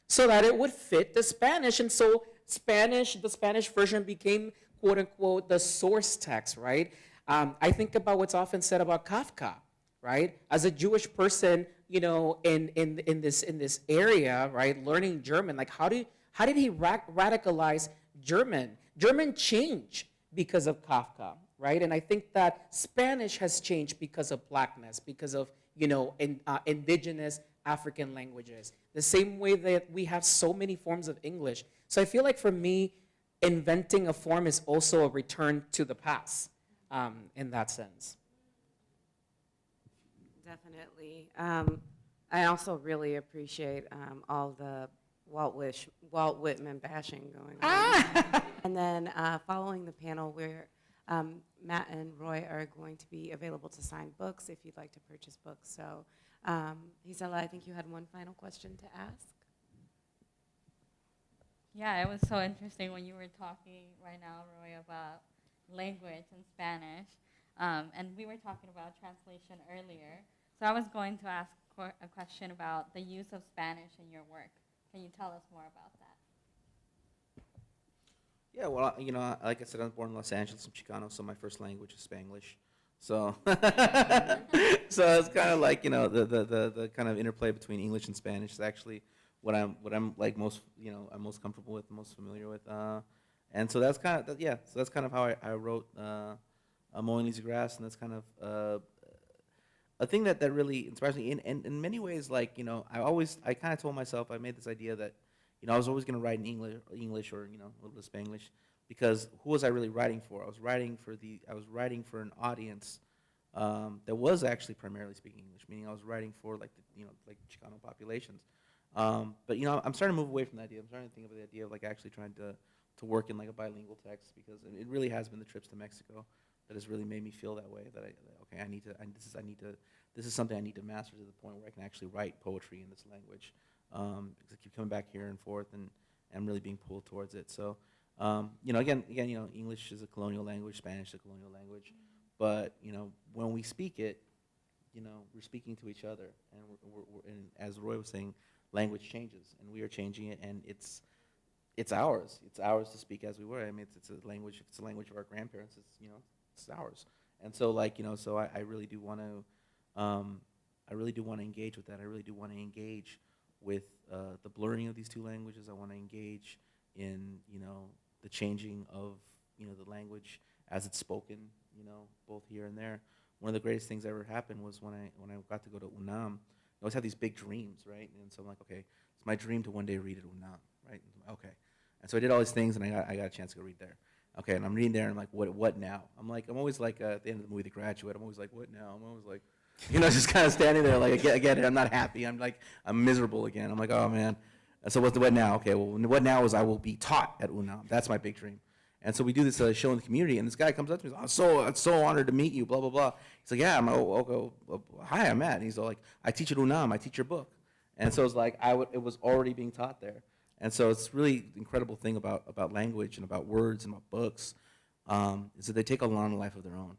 so that it would fit the Spanish. And so the Spanish version became, quote unquote, the source text, right? I think about what's often said about Kafka, right? As a Jewish person, in this area, right, learning German, like how did he radicalize German? German changed because of Kafka, right? And I think that Spanish has changed because of Blackness, because of indigenous African languages, the same way that we have so many forms of English. So I feel like for me, inventing a form is also a return to the past in that sense. Definitely. I also really appreciate all the Walt Whitman bashing going on. And then following the panel, where Matt and Roy are going to be available to sign books if you'd like to purchase books. So, Gisela, I think you had one final question to ask. Yeah, it was so interesting when you were talking right now, Roy, about language and Spanish. And we were talking about translation earlier. So I was going to ask a question about the use of Spanish in your work. Can you tell us more about that? Yeah, well, like I said, I was born in Los Angeles. I'm Chicano, so my first language is Spanglish. So, so it's kind of like the kind of interplay between English and Spanish is actually what I'm like most I'm most comfortable with, most familiar with, and so that's kind of So that's kind of how I wrote Mowing Leaves of Grass, and that's kind of a thing that really inspires me. In many ways, like I kind of told myself, I made this idea that I was always going to write in English or a little bit of Spanglish, because who was I really writing for? I was writing for an audience that was actually primarily speaking English, meaning I was writing for like like Chicano populations. But I'm starting to move away from the idea. I'm starting to think of the idea of like actually trying to work in like a bilingual text, because it really has been the trips to Mexico that has really made me feel that way. This is something I need to master to the point where I can actually write poetry in this language. Because I keep coming back here and forth, and I'm really being pulled towards it. So, again, English is a colonial language, Spanish is a colonial language, but when we speak it, we're speaking to each other, and and as Roy was saying, language changes, and we are changing it, and it's ours. It's ours to speak as we were. I mean, it's a language. If it's a language of our grandparents, it's ours. And so, so I really do want to, engage with that. I really do want to engage with the blurring of these two languages. I want to engage in the changing of the language as it's spoken, both here and there. One of the greatest things that ever happened was when I got to go to UNAM. I always had these big dreams, right? And so I'm like, okay, it's my dream to one day read at UNAM, right? Okay, and so I did all these things, and I got a chance to go read there. Okay, and I'm reading there, and I'm like, what now? I'm always like at the end of the movie The Graduate. I'm always like, what now? I'm always like, just kind of standing there, like I get it. I'm not happy. I'm miserable again. I'm like, oh man. And so what now? Okay, well, what now is I will be taught at UNAM. That's my big dream. And so we do this show in the community, and this guy comes up to me, I'm so honored to meet you, blah, blah, blah. He's like, yeah, hi, I'm Matt. And he's all like, I teach at UNAM, I teach your book. And so it's like, it was already being taught there. And so it's really incredible thing about language and about words and about books, is that they take on a life of their own,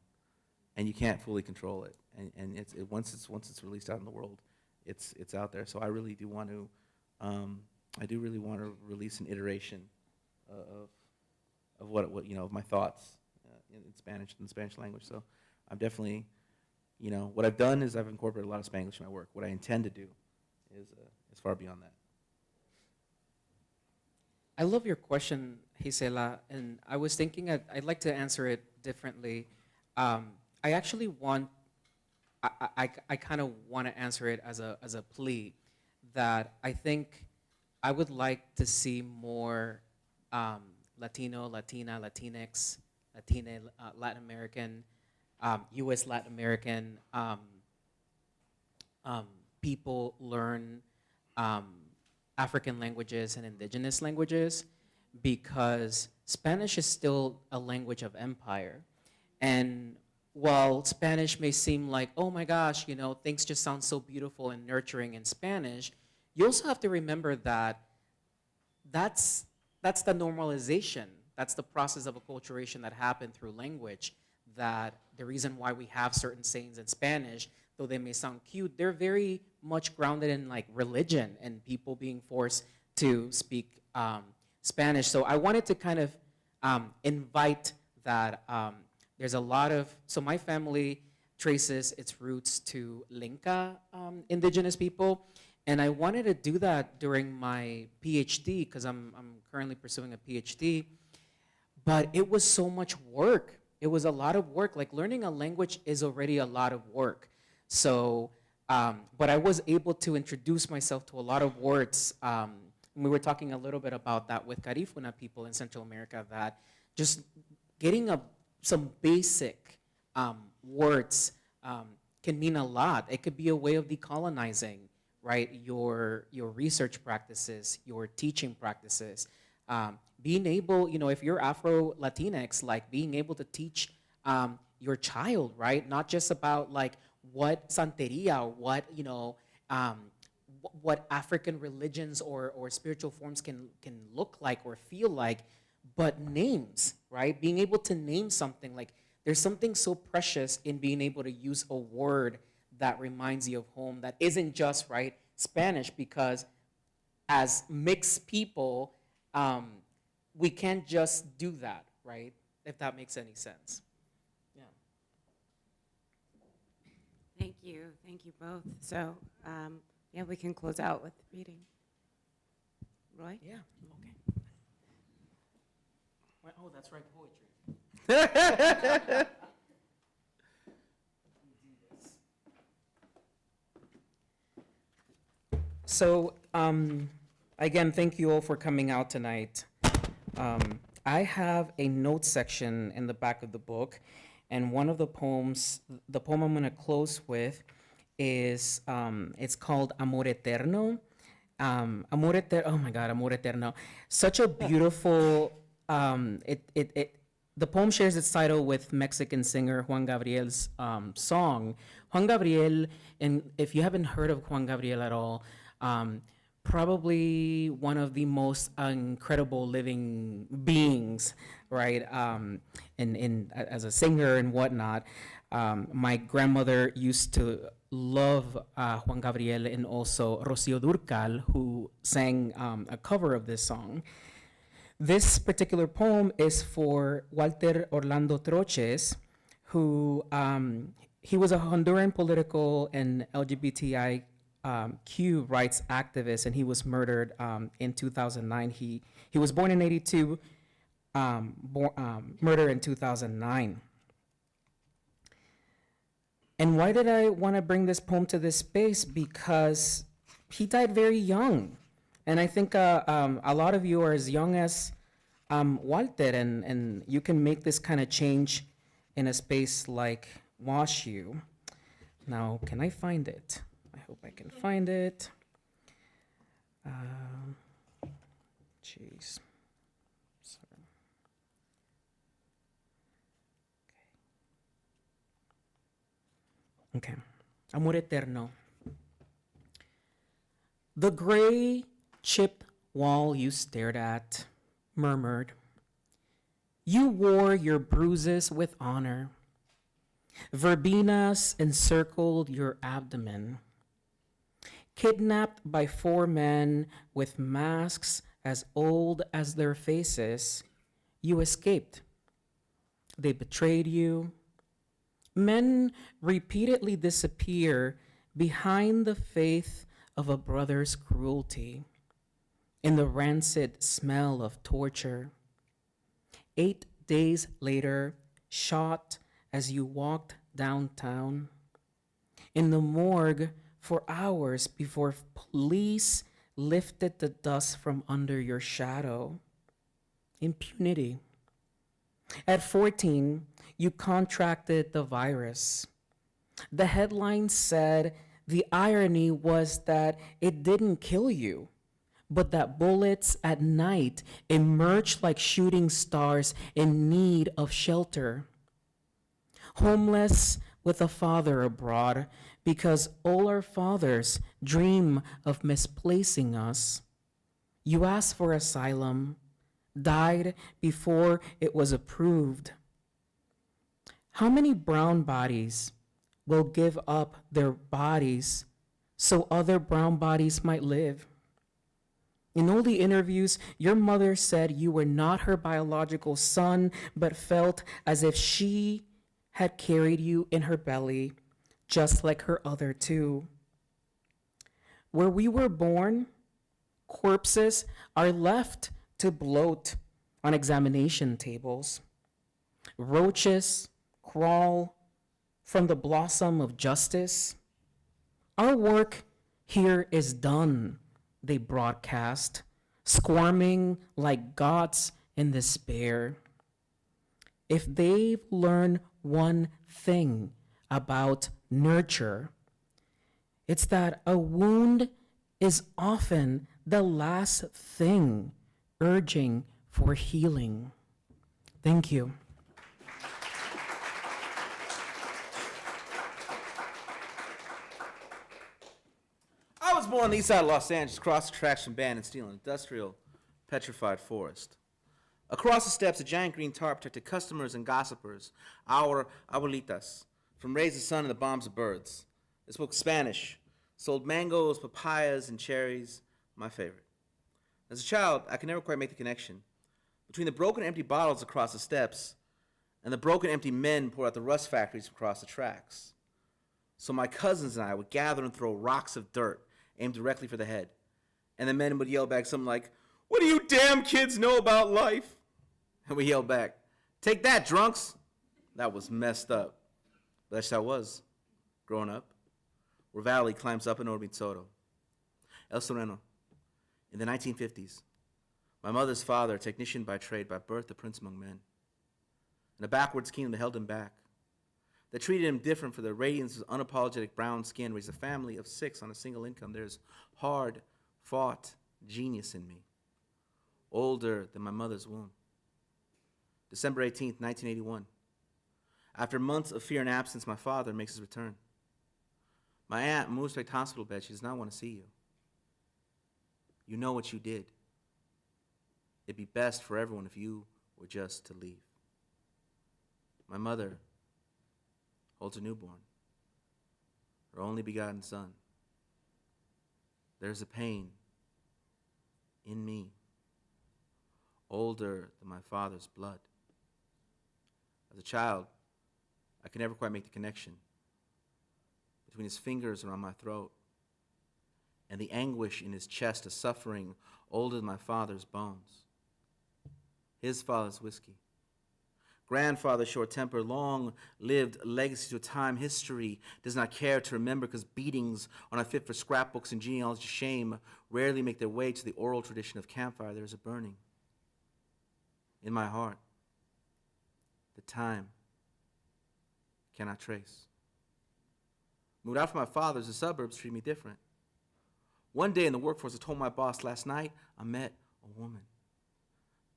and you can't fully control it. And once it's released out in the world, it's out there. So I really do want to, release an iteration of what of my thoughts in the Spanish language. So I'm definitely, what I've done is I've incorporated a lot of Spanglish in my work. What I intend to do is far beyond that. I love your question, Gisela, and I was thinking I'd like to answer it differently. I actually I kind of want to answer it as a plea that I think I would like to see more Latino, Latina, Latinx, Latin American, U.S. Latin American people learn African languages and indigenous languages, because Spanish is still a language of empire. And while Spanish may seem like, oh my gosh, things just sound so beautiful and nurturing in Spanish, you also have to remember that that's the normalization. That's the process of acculturation that happened through language. That the reason why we have certain sayings in Spanish, though they may sound cute, they're very much grounded in like religion and people being forced to speak Spanish. So I wanted to kind of invite that. There's a lot of, so my family traces its roots to Lenca indigenous people. And I wanted to do that during my PhD, because I'm currently pursuing a PhD. But it was so much work. It was a lot of work. Like learning a language is already a lot of work. So But I was able to introduce myself to a lot of words. We were talking a little bit about that with Carifuna people in Central America, that just getting some basic words can mean a lot. It could be a way of decolonizing, right? Your research practices, your teaching practices. Being able, if you're Afro-Latinx, like being able to teach your child, right? Not just about like what Santeria, what African religions or spiritual forms can look like or feel like, but names, right? Being able to name something, like there's something so precious in being able to use a word that reminds you of home, that isn't just, right, Spanish, because as mixed people, we can't just do that, right? If that makes any sense. Yeah. Thank you both. So, yeah, we can close out with reading. Roy? Yeah, okay. Oh, that's right, poetry. So, again, thank you all for coming out tonight. I have a note section in the back of the book, and one of the poems, the poem I'm gonna close with is, it's called Amor Eterno. Oh my God, Amor Eterno. Such a beautiful, the poem shares its title with Mexican singer Juan Gabriel's song. Juan Gabriel, and if you haven't heard of Juan Gabriel at all, probably one of the most incredible living beings, right? As a singer and whatnot. My grandmother used to love Juan Gabriel, and also Rocío Dúrcal, who sang a cover of this song. This particular poem is for Walter Orlando Troches, who he was a Honduran political and LGBTIQ rights activist, and he was murdered in 2009. He was born in 82, murdered in 2009. And why did I want to bring this poem to this space? Because he died very young. And I think a lot of you are as young as Walter, and you can make this kind of change in a space like WashU. Now, can I find it? I hope I can find it. Jeez. Sorry. Okay. Amor Eterno. The gray, chipped wall you stared at murmured, "You wore your bruises with honor. Verbenas encircled your abdomen. Kidnapped by 4 men with masks as old as their faces, you escaped. They betrayed you. Men repeatedly disappear behind the faith of a brother's cruelty, in the rancid smell of torture. 8 days later, shot as you walked downtown. In the morgue for hours before police lifted the dust from under your shadow. Impunity. At 14, you contracted the virus. The headline said the irony was that it didn't kill you, but that bullets at night emerged like shooting stars in need of shelter. Homeless with a father abroad, because all our fathers dream of misplacing us. You asked for asylum, died before it was approved. How many brown bodies will give up their bodies so other brown bodies might live? In all the interviews, your mother said you were not her biological son, but felt as if she had carried you in her belly, just like her other 2. Where we were born, corpses are left to bloat on examination tables. Roaches crawl from the blossom of justice. Our work here is done, they broadcast, squirming like gods in despair. If they've learned one thing about nurture, it's that a wound is often the last thing urging for healing. Thank you. I was born on the east side of Los Angeles, across the tracks from Band and Steel, an industrial petrified forest. Across the steps, a giant green tarp protected customers and gossipers, our abuelitas, from rays of sun and the bombs of birds. They spoke Spanish, sold mangoes, papayas, and cherries, my favorite. As a child, I could never quite make the connection between the broken, empty bottles across the steps and the broken, empty men poured out the rust factories across the tracks. So my cousins and I would gather and throw rocks of dirt aimed directly for the head. And the men would yell back something like, "What do you damn kids know about life?" And we yelled back, "Take that, drunks." That was messed up. But that's how it was, growing up. Where Valley climbs up in Orbitsoto. El Sereno. In the 1950s, my mother's father, a technician by trade, by birth a prince among men. In a backwards kingdom that held him back, that treated him different for the radiance of his unapologetic brown skin, raised a family of 6 on a single income. There's hard-fought genius in me, older than my mother's womb. December 18th, 1981. After months of fear and absence, my father makes his return. My aunt moves to a hospital bed. She does not want to see you. You know what you did. It'd be best for everyone if you were just to leave. My mother holds a newborn, her only begotten son. There's a pain in me, older than my father's blood. As a child, I could never quite make the connection between his fingers around my throat and the anguish in his chest, a suffering older than my father's bones. His father's whiskey. Grandfather's short temper, long-lived legacy to a time history does not care to remember because beatings are not fit for scrapbooks and genealogy shame rarely make their way to the oral tradition of campfire. There is a burning in my heart that time cannot trace. Moved out from my father's, the suburbs treat me different. One day in the workforce, I told my boss, last night I met a woman.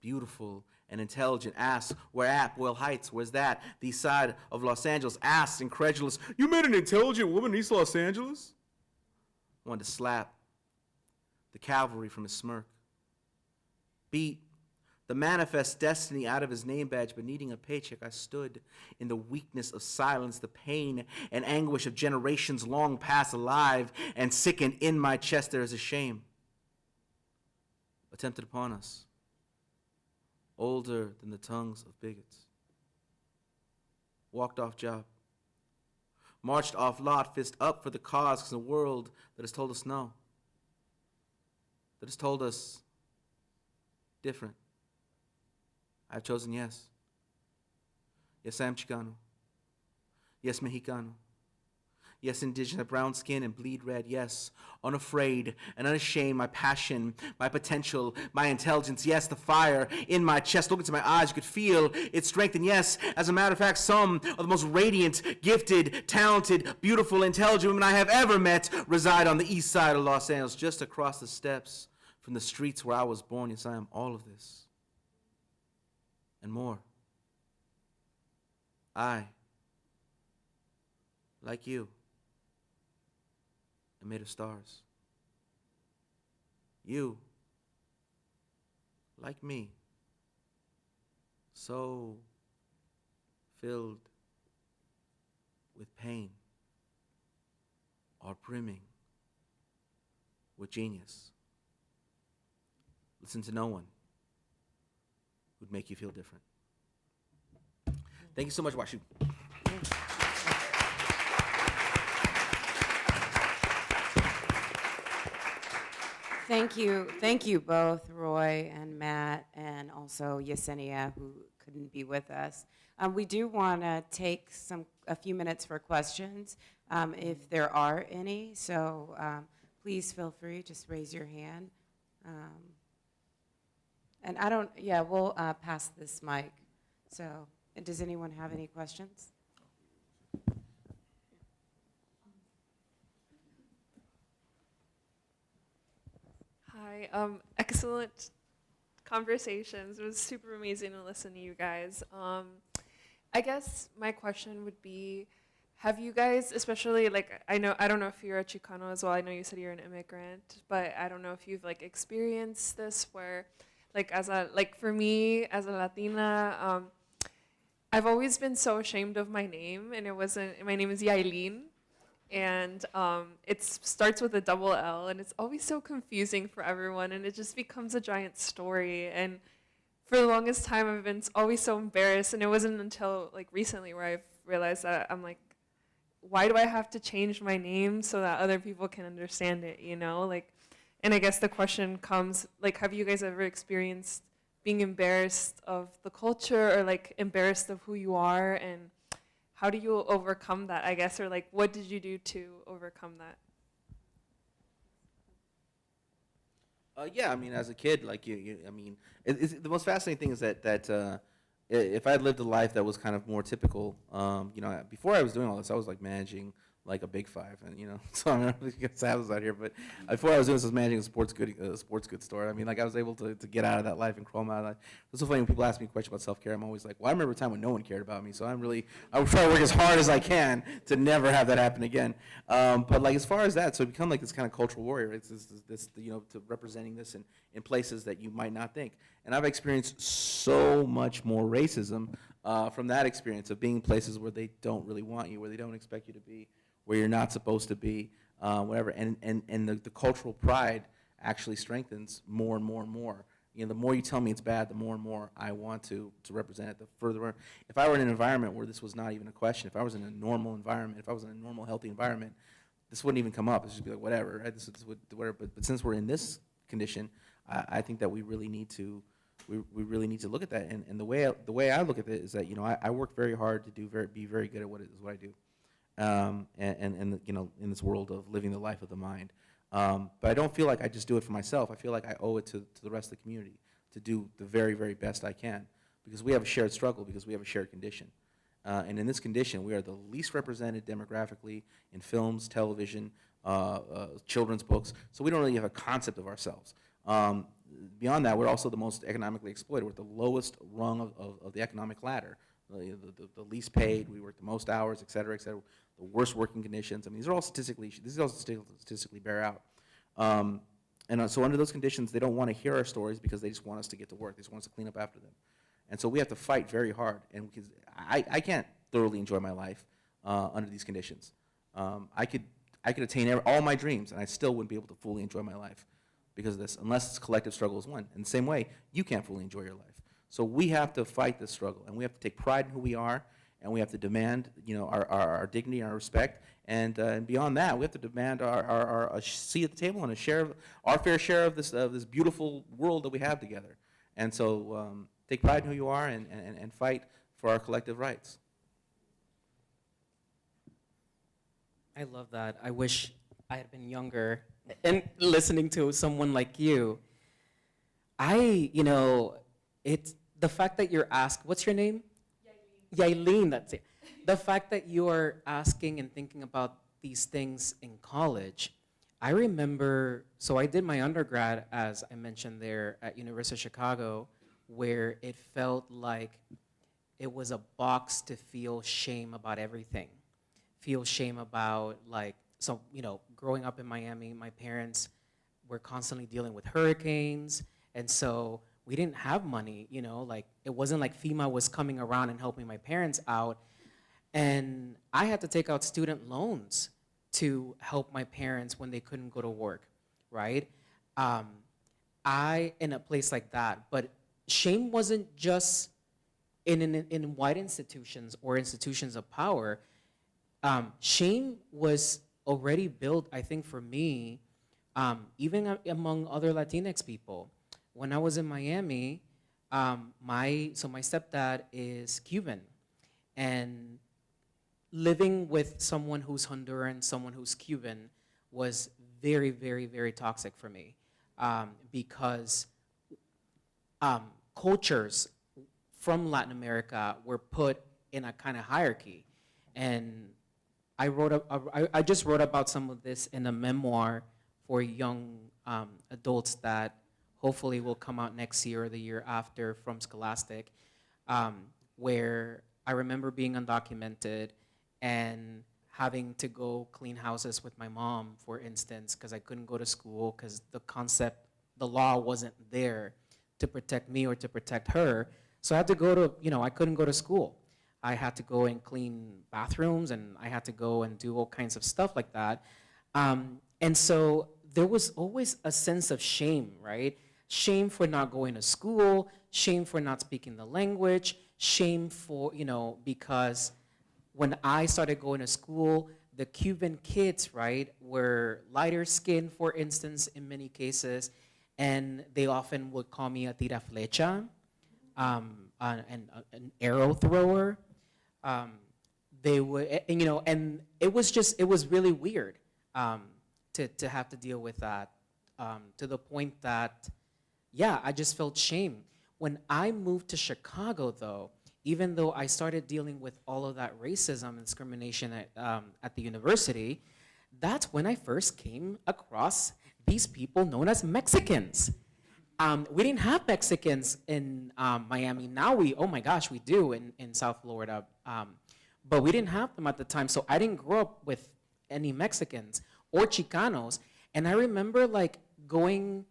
Beautiful and intelligent, asked, where at? Boyle Heights, where's that? The east side of Los Angeles, asked, incredulous, you met an intelligent woman in East Los Angeles? Wanted to slap the cavalry from his smirk. Beat the manifest destiny out of his name badge, but needing a paycheck, I stood in the weakness of silence, the pain and anguish of generations long past alive and sickened in my chest. There is a shame attempted upon us, older than the tongues of bigots. Walked off job, marched off lot, fist up for the cause, because a world that has told us no, that has told us different. I've chosen yes. Yes, I am Chicano. Yes, Mexicano. Yes, indigenous, brown skin and bleed red. Yes, unafraid and unashamed, my passion, my potential, my intelligence. Yes, the fire in my chest. Look into my eyes, you could feel its strength. And yes, as a matter of fact, some of the most radiant, gifted, talented, beautiful, intelligent women I have ever met reside on the east side of Los Angeles, just across the steps from the streets where I was born. Yes, I am all of this and more. I, like you, am made of stars. You, like me, so filled with pain, are brimming with genius. Listen to no one who'd make you feel different. Thank you so much, Washu. Thank you both, Roy and Matt, and also Yesenia, who couldn't be with us. We do want to take a few minutes for questions. if there are any. So please feel free, just raise your hand. And I don't, yeah, we'll pass this mic. So does anyone have any questions? Hi, excellent conversations. It was super amazing to listen to you guys. I guess my question would be, have you guys, especially like, I don't know if you're a Chicano as well. I know you said you're an immigrant, but I don't know if you've like experienced this where, like for me as a Latina, I've always been so ashamed of my name, and my name is Yailin. And it starts with a double L, and it's always so confusing for everyone, and it just becomes a giant story. And for the longest time, I've been always so embarrassed, and it wasn't until like recently where I've realized that I'm like, why do I have to change my name so that other people can understand it, you know? Like, and I guess the question comes, like, have you guys ever experienced being embarrassed of the culture, or like embarrassed of who you are, and how do you overcome that, I guess, or like what did you do to overcome that? Yeah, I mean, as a kid, like I mean, the most fascinating thing is that if I had lived a life that was kind of more typical, you know, before I was doing all this, I was like managing like a Big Five, and you know, so I'm not really get savage out here, but before I was doing this, I was managing a sports goods store. I mean, like I was able to get out of that life and crawl out of that. It's so funny when people ask me questions about self-care. I'm always like, well, I remember a time when no one cared about me, so I would try to work as hard as I can to never have that happen again. But like as far as that, so I become like this kind of cultural warrior. It's this you know, to representing this in places that you might not think. And I've experienced so much more racism from that experience of being in places where they don't really want you, where they don't expect you to be, where you're not supposed to be, whatever. And the cultural pride actually strengthens more and more and more. You know, the more you tell me it's bad, the more and more I want to represent it. The further, if I were in an environment where this was not even a question, if I was in a normal environment, if I was in a normal, healthy environment, this wouldn't even come up. It's just be like, whatever, right? This is whatever. But since we're in this condition, I think that we really need to look at that. And the way I look at it is that, you know, I work very hard to be very good at what I do. And you know, in this world of living the life of the mind. But I don't feel like I just do it for myself. I feel like I owe it to the rest of the community to do the very, very best I can, because we have a shared struggle, because we have a shared condition. And in this condition, we are the least represented demographically in films, television, children's books, so we don't really have a concept of ourselves. Beyond that, we're also the most economically exploited. We're at the lowest rung of the economic ladder. The least paid, we work the most hours, et cetera, the worst working conditions. I mean, these all statistically bear out. So under those conditions, they don't want to hear our stories because they just want us to get to work. They just want us to clean up after them. And so we have to fight very hard. And because I can't thoroughly enjoy my life under these conditions. I could attain all my dreams, and I still wouldn't be able to fully enjoy my life because of this, unless collective struggle is won. In the same way, you can't fully enjoy your life. So we have to fight this struggle, and we have to take pride in who we are, and we have to demand, you know, our dignity and our respect, and beyond that, we have to demand a seat at the table and our fair share of this beautiful world that we have together. And so take pride in who you are and fight for our collective rights. I love that. I wish I had been younger and listening to someone like you. You know, it's the fact that you're asked, what's your name? Yailin, that's it. The fact that you're asking and thinking about these things in college, I remember, so I did my undergrad, as I mentioned there, at University of Chicago, where it felt like it was a box to feel shame about everything. Feel shame about, like, so, you know, growing up in Miami, my parents were constantly dealing with hurricanes, and so we didn't have money, you know, like it wasn't like FEMA was coming around and helping my parents out. And I had to take out student loans to help my parents when they couldn't go to work, right? In a place like that, but shame wasn't just in white institutions or institutions of power. Shame was already built, I think for me, even among other Latinx people. When I was in Miami, my stepdad is Cuban, and living with someone who's Honduran, someone who's Cuban, was very, very, very toxic for me, because cultures from Latin America were put in a kind of hierarchy. And I just wrote about some of this in a memoir for young adults that hopefully will come out next year or the year after from Scholastic, where I remember being undocumented and having to go clean houses with my mom, for instance, because I couldn't go to school because the law wasn't there to protect me or to protect her. So I had to go to, I couldn't go to school. I had to go and clean bathrooms, and I had to go and do all kinds of stuff like that. And so there was always a sense of shame, right? Shame for not going to school, shame for not speaking the language, shame for, because when I started going to school, the Cuban kids, right, were lighter skinned, for instance, in many cases, and they often would call me a tira flecha, an arrow thrower. They would, and it was really weird to have to deal with that, to the point that, yeah, I just felt shame. When I moved to Chicago, though, even though I started dealing with all of that racism and discrimination at the university, that's when I first came across these people known as Mexicans. We didn't have Mexicans in Miami. Now oh my gosh, we do in South Florida. But we didn't have them at the time, so I didn't grow up with any Mexicans or Chicanos. And I remember going,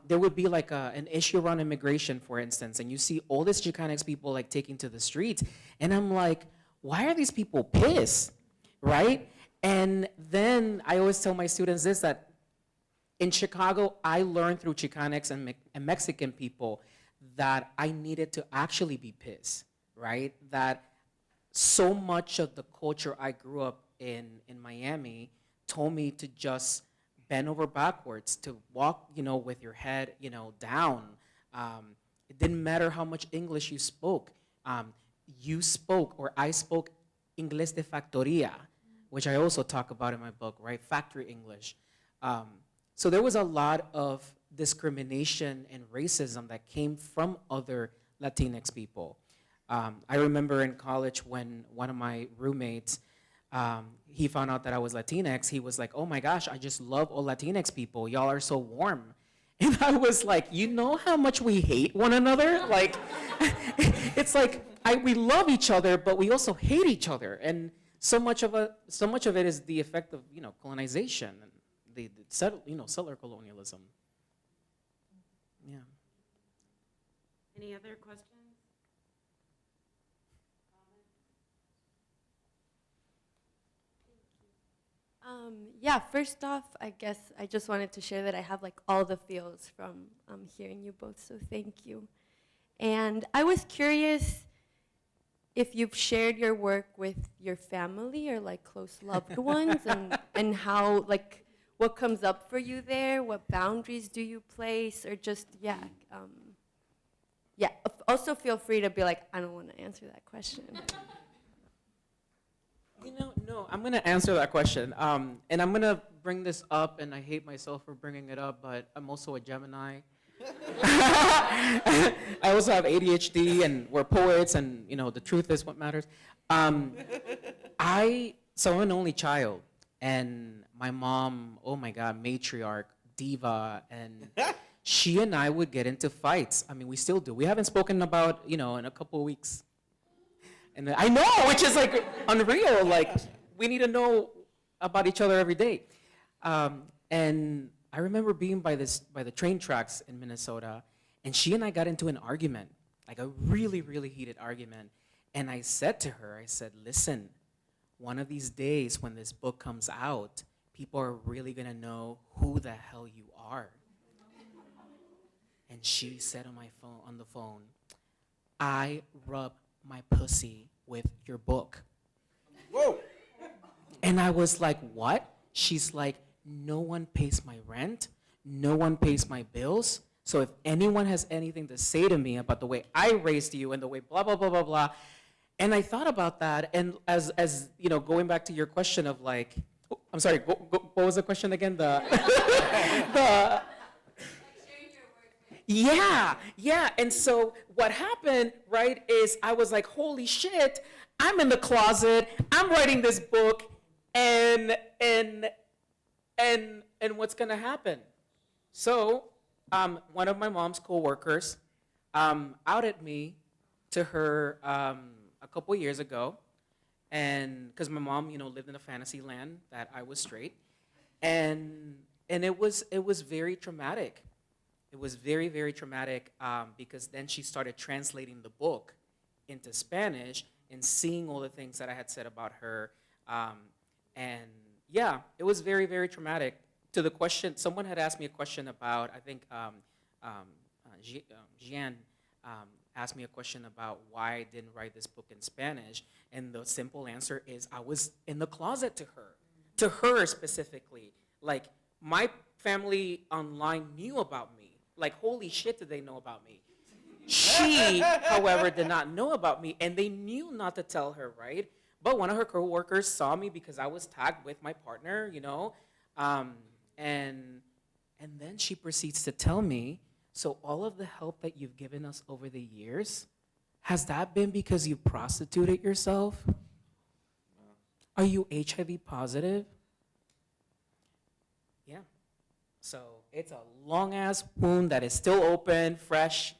there would be an issue around immigration, for instance, and you see all these Chicanx people taking to the streets, and I'm like, why are these people pissed, right? And then I always tell my students this, that in Chicago, I learned through Chicanx and Mexican people that I needed to actually be pissed, right? That so much of the culture I grew up in Miami told me to just bend over backwards, to walk, with your head, down. It didn't matter how much English you spoke. You spoke, or I spoke, Inglés de factoría, which I also talk about in my book, right? Factory English. So there was a lot of discrimination and racism that came from other Latinx people. I remember in college when one of my roommates, he found out that I was Latinx, he was like, oh my gosh, I just love all Latinx people. Y'all are so warm. And I was like, you know how much we hate one another? It's we love each other, but we also hate each other. And so much of it is the effect of, colonization and the settler colonialism. Yeah. Any other questions? Yeah, first off, I guess I just wanted to share that I have all the feels from hearing you both, so thank you. And I was curious if you've shared your work with your family or close loved ones, and how, what comes up for you there, what boundaries do you place, or just, also feel free to be I don't want to answer that question. No, I'm going to answer that question. And I'm going to bring this up, and I hate myself for bringing it up, but I'm also a Gemini. I also have ADHD, and we're poets, and, the truth is what matters. So I'm an only child, and my mom, oh my God, matriarch, diva, and she and I would get into fights. I mean, we still do. We haven't spoken about, in a couple of weeks. And I know, which is unreal. We need to know about each other every day. And I remember being by the train tracks in Minnesota, and she and I got into an argument, a really, really heated argument. And I said to her, listen, one of these days when this book comes out, people are really gonna know who the hell you are. And she said on the phone, I rub my pussy with your book. Whoa! And I was like, what? She's like, no one pays my rent, no one pays my bills, so if anyone has anything to say to me about the way I raised you and the way blah, blah, blah, blah, blah, And I thought about that, and as you know, going back to your question of like, oh, I'm sorry, what was the question again? The yeah. And so what happened, right, is I was like, holy shit, I'm in the closet, I'm writing this book, and what's gonna happen? So, one of my mom's coworkers outed me to her a couple years ago, and because my mom, lived in a fantasy land that I was straight, and it was very traumatic. It was very, very traumatic because then she started translating the book into Spanish and seeing all the things that I had said about her, and yeah, it was very, very traumatic. To the question, someone had asked me a question about, I think Gian asked me a question about why I didn't write this book in Spanish, and the simple answer is I was in the closet to her specifically. Like, my family online knew about me. Like, holy shit, did they know about me? She, however, did not know about me, and they knew not to tell her, right? But one of her coworkers saw me because I was tagged with my partner, and then she proceeds to tell me, so all of the help that you've given us over the years, has that been because you prostituted yourself? Are you HIV positive? Yeah. So it's a long ass wound that is still open, fresh,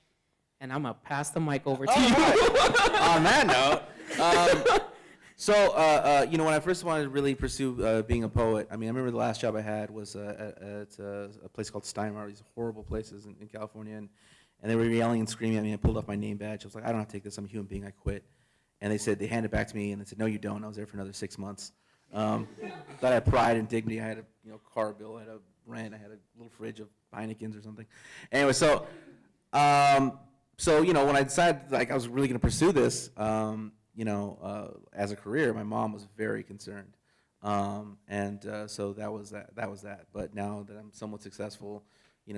and I'm gonna pass the mic over to you. On that note, when I first wanted to really pursue being a poet, I remember the last job I had was at a place called Steinmar, these horrible places in California, and they were yelling and screaming at me. I pulled off my name badge. I was like, I don't have to take this. I'm a human being. I quit. And they handed it back to me, and they said, no, you don't. I was there for another 6 months. Thought I had pride and dignity. I had a car bill. I had a rent. I had a little fridge of Heineken's or something. Anyway, so when I decided like I was really going to pursue this, as a career, my mom was very concerned. So that was that. But now that I'm somewhat successful,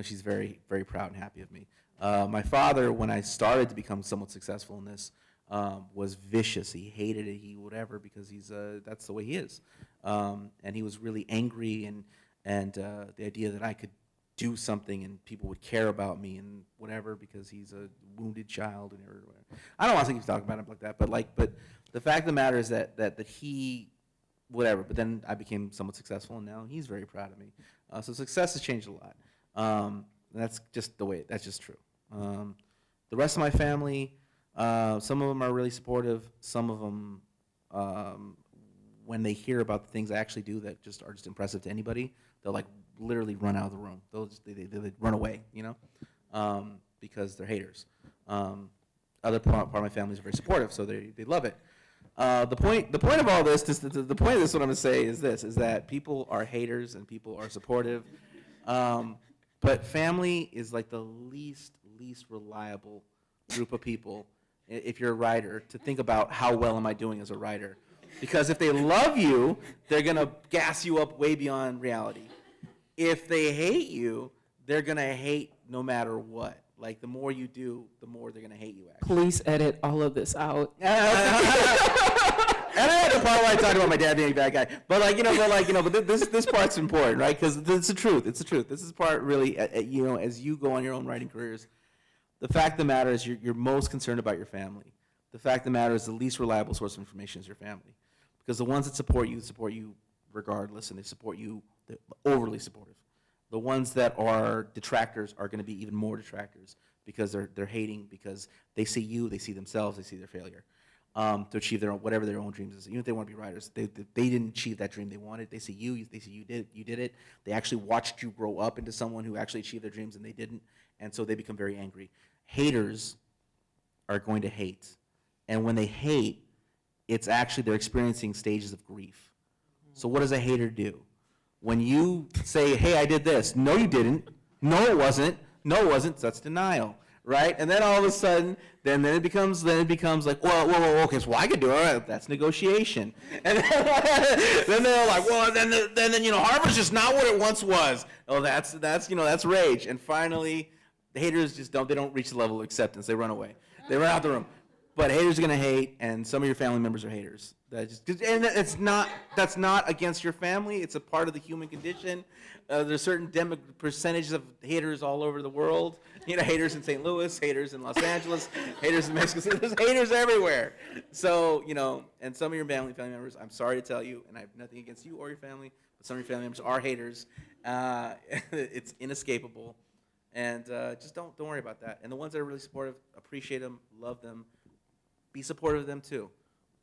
she's very, very proud and happy of me. My father, when I started to become somewhat successful in this, was vicious. He hated it, whatever, because that's the way he is. And he was really angry, and the idea that I could do something and people would care about me and whatever because he's a wounded child and whatever. I don't want to keep talking about him like that, but the fact of the matter is that he, whatever. But then I became somewhat successful, and now he's very proud of me. So success has changed a lot. And that's just the way. That's just true. The rest of my family, some of them are really supportive. Some of them, when they hear about the things I actually do that are just impressive to anybody, they'll like literally run out of the room. They run away, because they're haters. Other part of my family is very supportive, so they love it. The point of all this, the point of this, what I'm going to say is this: is that people are haters and people are supportive, but family is like the least reliable group of people. If you're a writer, to think about how well am I doing as a writer, because if they love you, they're going to gas you up way beyond reality. If they hate you, they're going to hate no matter what. Like, the more you do, the more they're going to hate you, actually. Please edit all of this out. And I had the part where I talked about my dad being a bad guy. But this part's important, right? Because it's the truth. It's the truth. This is part really, as you go on your own writing careers, the fact of the matter is you're most concerned about your family. The fact of the matter is the least reliable source of information is your family. Because the ones that support you regardless, and they support you, they're overly supportive. The ones that are detractors are going to be even more detractors because they're hating, because they see you, they see themselves, they see their failure to achieve whatever their own dreams is. Even if they want to be writers, they didn't achieve that dream they wanted. They see you did it. They actually watched you grow up into someone who actually achieved their dreams, and they didn't, and so they become very angry. Haters are going to hate, and when they hate, it's actually they're experiencing stages of grief. So what does a hater do? When you say, hey, I did this, no, you didn't, no, it wasn't, so that's denial, right? And then all of a sudden, then it becomes like, whoa, okay, so I could do it, all right, that's negotiation. And then they're like, well, then Harvard's just not what it once was. Oh, that's rage. And finally, the haters they don't reach the level of acceptance. They run away. They run out the room. but haters are gonna hate, and some of your family members are haters. And that's not against your family. It's a part of the human condition. There's certain percentages of haters all over the world. You know, haters in St. Louis, haters in Los Angeles, haters in Mexico City. There's haters everywhere. So, you know, and some of your family members, I'm sorry to tell you, and I have nothing against you or your family, but some of your family members are haters. It's inescapable. And just don't worry about that. And the ones that are really supportive, appreciate them, love them, be supportive of them too.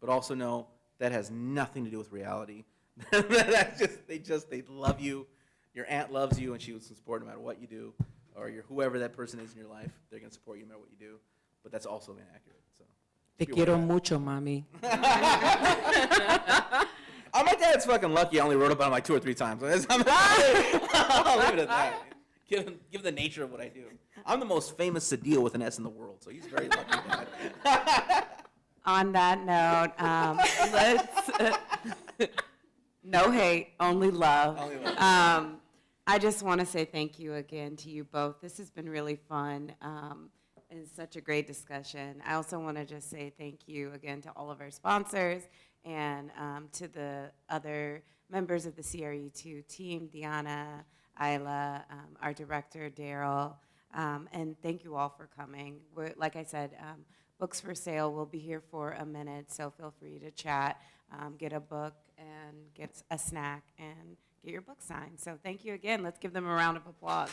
But also know that has nothing to do with reality. That's they love you. Your aunt loves you, and she will support no matter what you do, or whoever that person is in your life. They're gonna support you no matter what you do. But that's also inaccurate. So. Te quiero mucho, mami. Oh, my dad's fucking lucky. I only wrote about him like 2 or 3 times. I'll leave it at that. Given the nature of what I do, I'm the most famous Sedillo with an S in the world, so he's very lucky. Dad. On that note, let's, no hate, only love. Only love. I just want to say thank you again to you both. This has been really fun and such a great discussion. I also want to just say thank you again to all of our sponsors and to the other members of the CRE2 team, Diana, Isla, our director, Daryl, and thank you all for coming. Like I said, books for sale will be here for a minute, so feel free to chat, get a book, and get a snack, and get your book signed. So thank you again. Let's give them a round of applause.